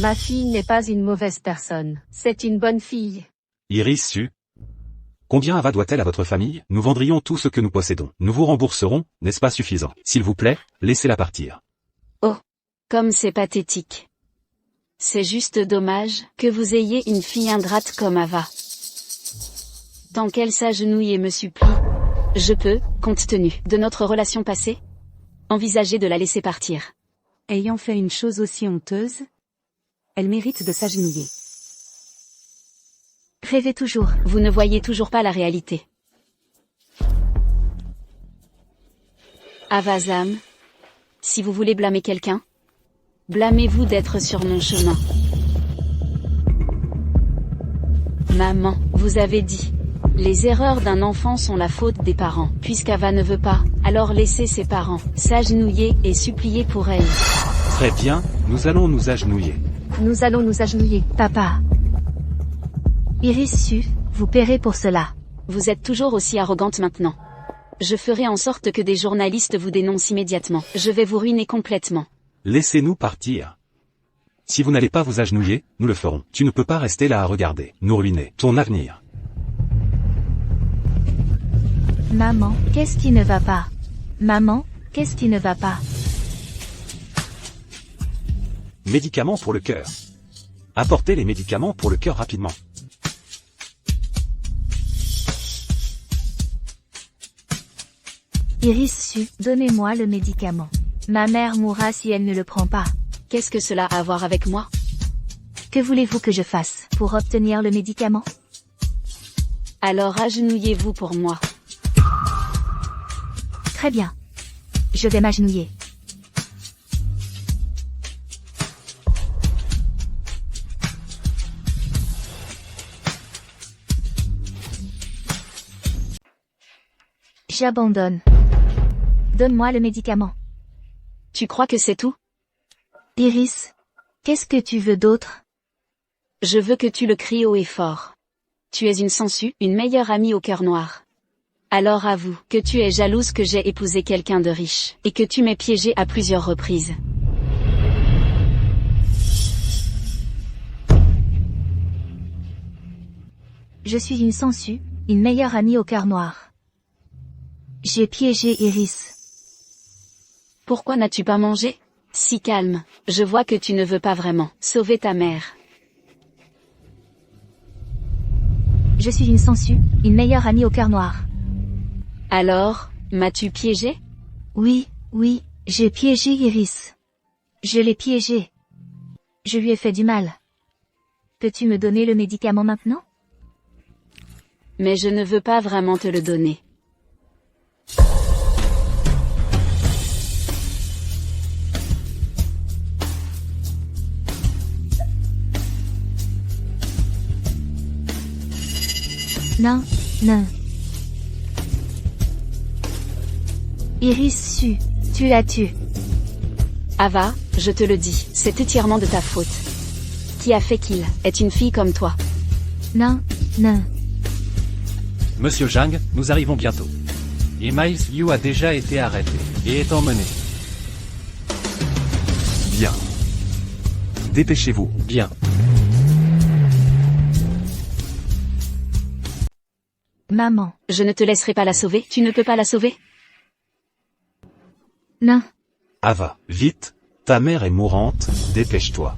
Ma fille n'est pas une mauvaise personne, c'est une bonne fille.
Iris Su. Combien Ava doit-elle à votre famille? Nous vendrions tout ce que nous possédons. Nous vous rembourserons, n'est-ce pas suffisant? S'il vous plaît, laissez-la partir.
Oh, comme c'est pathétique. C'est juste dommage que vous ayez une fille ingrate comme Ava. Tant qu'elle s'agenouille et me supplie, je peux, compte tenu de notre relation passée, envisager de la laisser partir.
Ayant fait une chose aussi honteuse, elle mérite de s'agenouiller.
Rêvez toujours.
Vous ne voyez toujours pas la réalité. Ava Zhang, si vous voulez blâmer quelqu'un, blâmez-vous d'être sur mon chemin. Maman, vous avez dit, les erreurs d'un enfant sont la faute des parents. Puisqu'Ava ne veut pas, alors laissez ses parents s'agenouiller et supplier pour elle.
Très bien, nous allons nous agenouiller.
Nous allons nous agenouiller.
Papa. Iris Su, vous paierez pour cela.
Vous êtes toujours aussi arrogante maintenant. Je ferai en sorte que des journalistes vous dénoncent immédiatement. Je vais vous ruiner complètement.
Laissez-nous partir. Si vous n'allez pas vous agenouiller, nous le ferons. Tu ne peux pas rester là à regarder, nous ruiner ton avenir.
Maman, qu'est-ce qui ne va pas? Maman, qu'est-ce qui ne va pas?
Médicaments pour le cœur. Apportez les médicaments pour le cœur rapidement.
Iris Su, donnez-moi le médicament. Ma mère mourra si elle ne le prend pas.
Qu'est-ce que cela a à voir avec moi?
Que voulez-vous que je fasse pour obtenir le médicament?
Alors agenouillez-vous pour moi.
Très bien. Je vais m'agenouiller. J'abandonne. Donne-moi le médicament.
Tu crois que c'est tout?
Iris, qu'est-ce que tu veux d'autre?
Je veux que tu le cries haut et fort. Tu es une sangsue, une meilleure amie au cœur noir. Alors avoue que tu es jalouse que j'ai épousé quelqu'un de riche, et que tu m'aies piégée à plusieurs reprises.
Je suis une sangsue, une meilleure amie au cœur noir. J'ai piégé Iris.
Pourquoi n'as-tu pas mangé? Si calme, je vois que tu ne veux pas vraiment sauver ta mère.
Je suis une sangsue, une meilleure amie au cœur noir.
Alors, m'as-tu piégé?
Oui, j'ai piégé Iris. Je l'ai piégée. Je lui ai fait du mal. Peux-tu me donner le médicament maintenant?
Mais je ne veux pas vraiment te le donner.
Non. Iris Su, tu l'as tué.
Ava, je te le dis, c'est entièrement de ta faute. Qui a fait qu'il est une fille comme toi?
Non.
Monsieur Zhang, nous arrivons bientôt. Et Miles Yu a déjà été arrêté, et est emmené.
Bien. Dépêchez-vous.
Bien.
Maman.
Je ne te laisserai pas la sauver, tu ne peux pas la sauver?
Non.
Ava, vite, ta mère est mourante, dépêche-toi.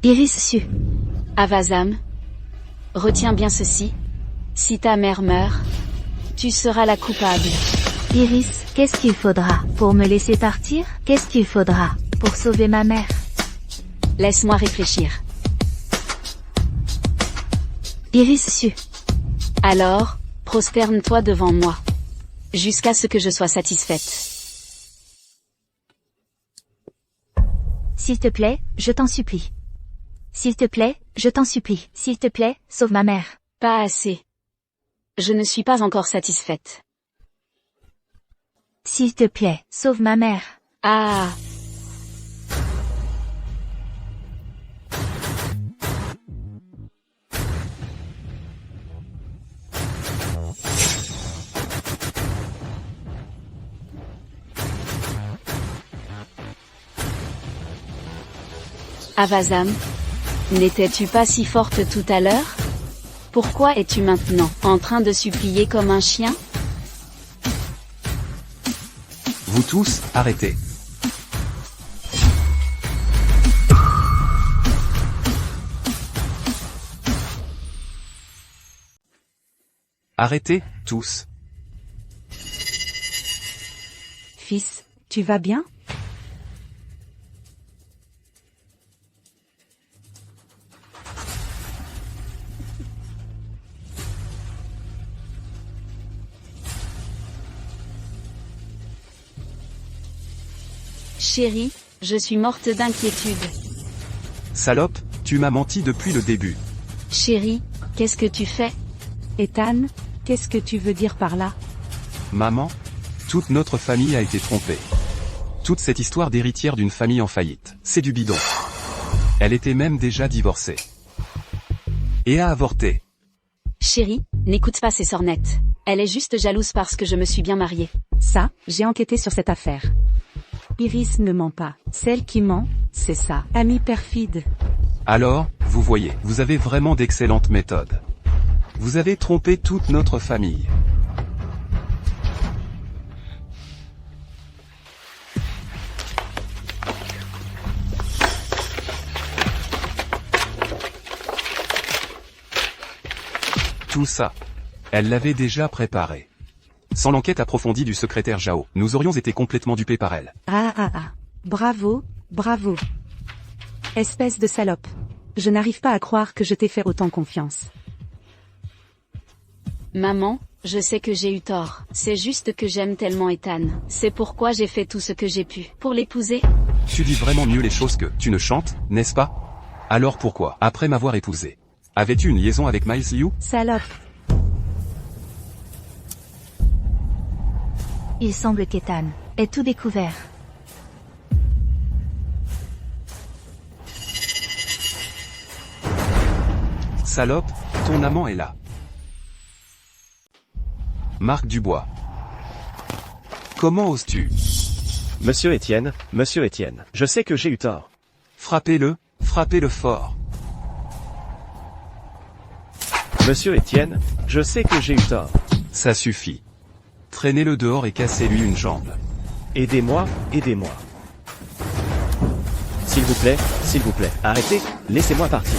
Iris Su.
Ava Zhang, retiens bien ceci. Si ta mère meurt, tu seras la coupable.
Iris, qu'est-ce qu'il faudra pour me laisser partir? Qu'est-ce qu'il faudra pour sauver ma mère?
Laisse-moi réfléchir.
Iris Su.
Alors, prosterne-toi devant moi. Jusqu'à ce que je sois satisfaite.
S'il te plaît, je t'en supplie. S'il te plaît, je t'en supplie. S'il te plaît, sauve ma mère.
Pas assez. Je ne suis pas encore satisfaite.
S'il te plaît, sauve ma mère.
Ah. Avazam, n'étais-tu pas si forte tout à l'heure? Pourquoi es-tu maintenant en train de supplier comme un chien?
Vous tous, arrêtez. Arrêtez, tous.
Fils, tu vas bien?
Chérie, je suis morte d'inquiétude.
Salope, tu m'as menti depuis le début.
Chérie, qu'est-ce que tu fais?
Ethan, qu'est-ce que tu veux dire par là?
Maman, toute notre famille a été trompée. Toute cette histoire d'héritière d'une famille en faillite, c'est du bidon. Elle était même déjà divorcée. Et a avorté.
Chérie, n'écoute pas ces sornettes. Elle est juste jalouse parce que je me suis bien mariée.
Ça, j'ai enquêté sur cette affaire. Iris ne ment pas. Celle qui ment, c'est ça. Amie perfide.
Alors, vous voyez, vous avez vraiment d'excellentes méthodes. Vous avez trompé toute notre famille. Tout ça, elle l'avait déjà préparé. Sans l'enquête approfondie du secrétaire Zhao, nous aurions été complètement dupés par elle.
Ah. Bravo, bravo. Espèce de salope. Je n'arrive pas à croire que je t'ai fait autant confiance.
Maman, je sais que j'ai eu tort. C'est juste que j'aime tellement Ethan. C'est pourquoi j'ai fait tout ce que j'ai pu pour l'épouser.
Tu dis vraiment mieux les choses que tu ne chantes, n'est-ce pas? Alors pourquoi, après m'avoir épousé, avais-tu une liaison avec Miles Liu?
Salope.
Il semble qu'Ethan ait tout découvert.
Salope, ton amant est là. Marc Dubois. Comment oses-tu?
Monsieur Étienne, je sais que j'ai eu tort.
Frappez-le fort.
Monsieur Étienne, je sais que j'ai eu tort.
Ça suffit. Traînez-le dehors et cassez-lui une jambe.
Aidez-moi. S'il vous plaît, arrêtez, laissez-moi partir.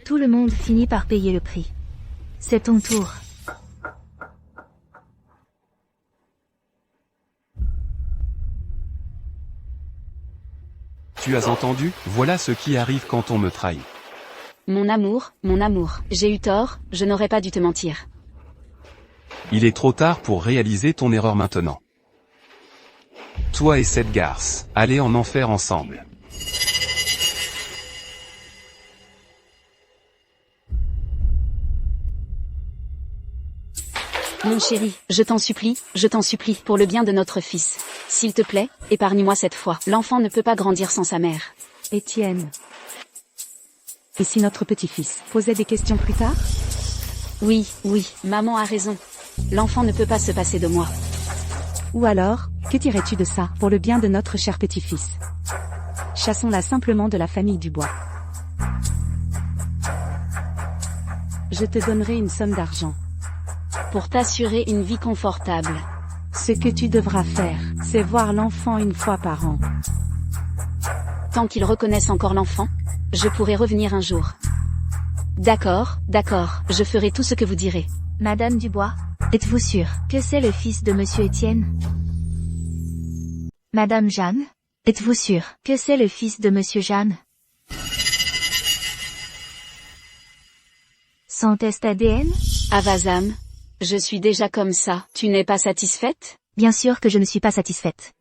Tout le monde finit par payer le prix. C'est ton tour.
Tu as entendu? Voilà ce qui arrive quand on me trahit.
Mon amour, j'ai eu tort, je n'aurais pas dû te mentir.
Il est trop tard pour réaliser ton erreur maintenant. Toi et cette garce, allez en enfer ensemble.
Mon chéri, je t'en supplie, pour le bien de notre fils. S'il te plaît, épargne-moi cette fois. L'enfant ne peut pas grandir sans sa mère.
Étienne. Et si notre petit-fils posait des questions plus tard?
Oui, maman a raison. L'enfant ne peut pas se passer de moi.
Ou alors, que dirais-tu de ça, pour le bien de notre cher petit-fils? Chassons-la simplement de la famille Dubois. Je te donnerai une somme d'argent.
Pour t'assurer une vie confortable.
Ce que tu devras faire, c'est voir l'enfant une fois par an.
Tant qu'ils reconnaissent encore l'enfant, je pourrai revenir un jour. D'accord, je ferai tout ce que vous direz.
Madame Dubois, êtes-vous sûre que c'est le fils de Monsieur Étienne? Madame Jeanne, êtes-vous sûre que c'est le fils de Monsieur Jeanne? Sans test ADN?
Avazam, je suis déjà comme ça. Tu n'es pas satisfaite?
Bien sûr que je ne suis pas satisfaite.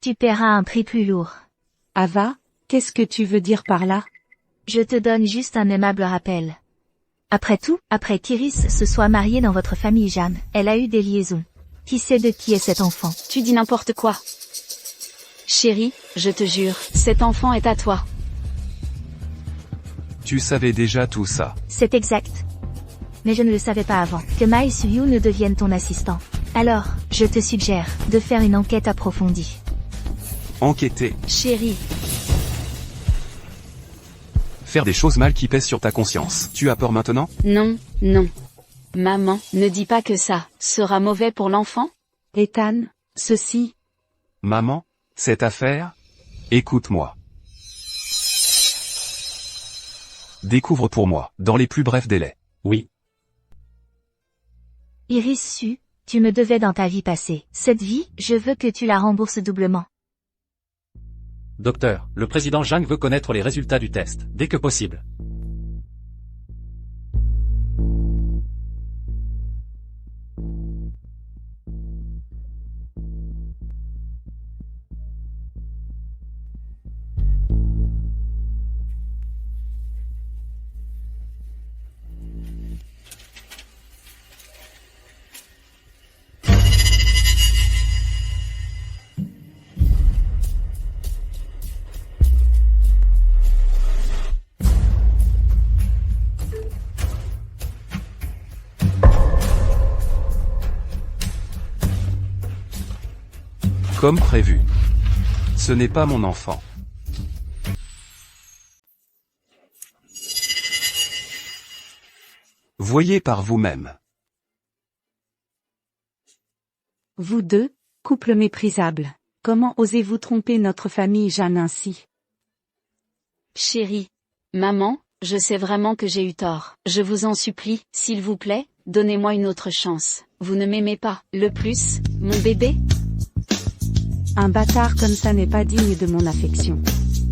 Tu paieras un prix plus lourd.
Ava, qu'est-ce que tu veux dire par là?
Je te donne juste un aimable rappel. Après tout, après qu'Iris se soit mariée dans votre famille Jeanne, elle a eu des liaisons. Qui sait de qui est cet enfant?
Tu dis n'importe quoi. Chérie, je te jure, cet enfant est à toi.
Tu savais déjà tout ça.
C'est exact. Mais je ne le savais pas avant, que Mai Suyu ne devienne ton assistant. Alors, je te suggère de faire une enquête approfondie.
Enquêter.
Chérie,
Faire des choses mal qui pèsent sur ta conscience. Tu as peur maintenant?
non, non. Maman, ne dis pas que ça sera mauvais pour l'enfant.
Ethan, ceci,
Maman, cette affaire? Écoute-moi. Découvre pour moi, dans les plus brefs délais.
Oui.
Iris Su, tu me devais dans ta vie passée. Cette vie, je veux que tu la rembourses doublement.
Docteur, le président Zhang veut connaître les résultats du test, dès que possible.
Comme prévu. Ce n'est pas mon enfant. Voyez par vous-même.
vous deux, couple méprisable. Comment osez-vous tromper notre famille Jeanne ainsi?
Chérie, maman, je sais vraiment que j'ai eu tort. Je vous en supplie, s'il vous plaît, donnez-moi une autre chance. Vous ne m'aimez pas, le plus, mon bébé?
Un bâtard comme ça n'est pas digne de mon affection.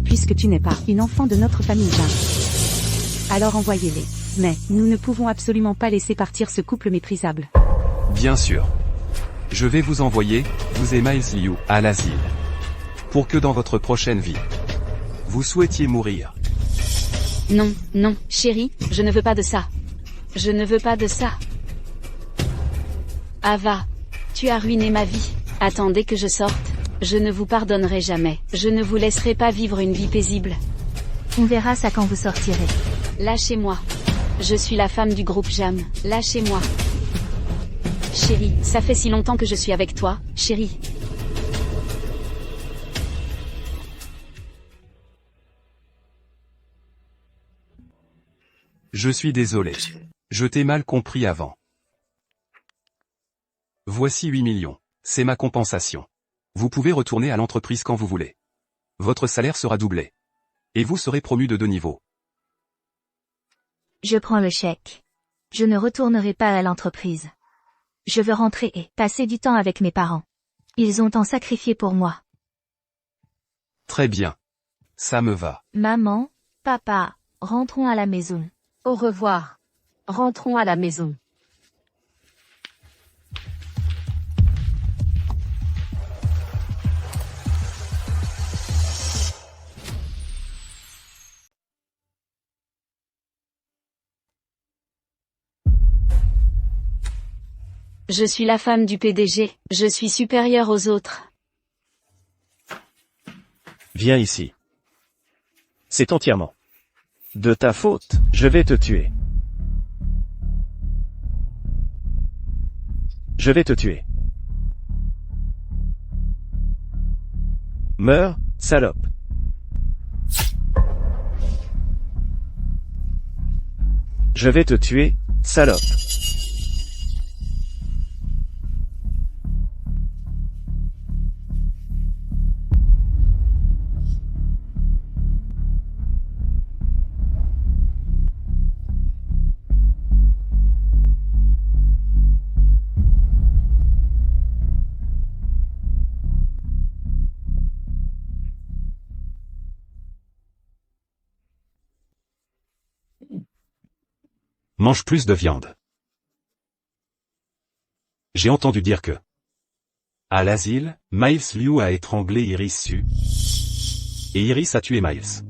Puisque tu n'es pas une enfant de notre famille Jeanne. Alors envoyez-les. Mais, nous ne pouvons absolument pas laisser partir ce couple méprisable.
Bien sûr. Je vais vous envoyer, vous et Miles Liu, à l'asile. Pour que dans votre prochaine vie, vous souhaitiez mourir.
Non, non, chérie, je ne veux pas de ça. Je ne veux pas de ça. Ava, tu as ruiné ma vie. Attendez que je sorte. Je ne vous pardonnerai jamais. Je ne vous laisserai pas vivre une vie paisible.
On verra ça quand vous sortirez.
Lâchez-moi. Je suis la femme du groupe Jam. Lâchez-moi. Chérie, ça fait si longtemps que je suis avec toi, chérie.
Je suis désolé. Je t'ai mal compris avant. Voici 8 millions. C'est ma compensation. Vous pouvez retourner à l'entreprise quand vous voulez. Votre salaire sera doublé. Et vous serez promu de 2 niveaux.
Je prends le chèque. Je ne retournerai pas à l'entreprise. Je veux rentrer et passer du temps avec mes parents. Ils ont tant sacrifié pour moi.
Très bien. Ça me va.
Maman, papa, rentrons à la maison.
Au revoir. Rentrons à la maison.
Je suis la femme du PDG. Je suis supérieure aux autres.
Viens ici. C'est entièrement de ta faute. Je vais te tuer. Je vais te tuer. Meurs, salope. Je vais te tuer, salope.
Mange plus de viande. J'ai entendu dire que... À l'asile, Miles Liu a étranglé Iris Su. Et Iris a tué Miles.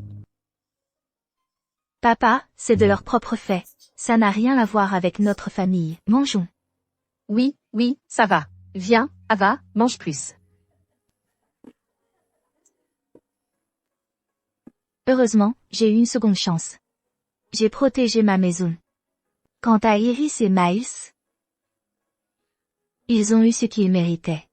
Papa, c'est de leur propre fait. Ça n'a rien à voir avec notre famille. Mangeons.
Oui, oui, ça va. Viens, Ava, mange plus.
Heureusement, j'ai eu une seconde chance. J'ai protégé ma maison. Quant à Iris et Miles, ils ont eu ce qu'ils méritaient.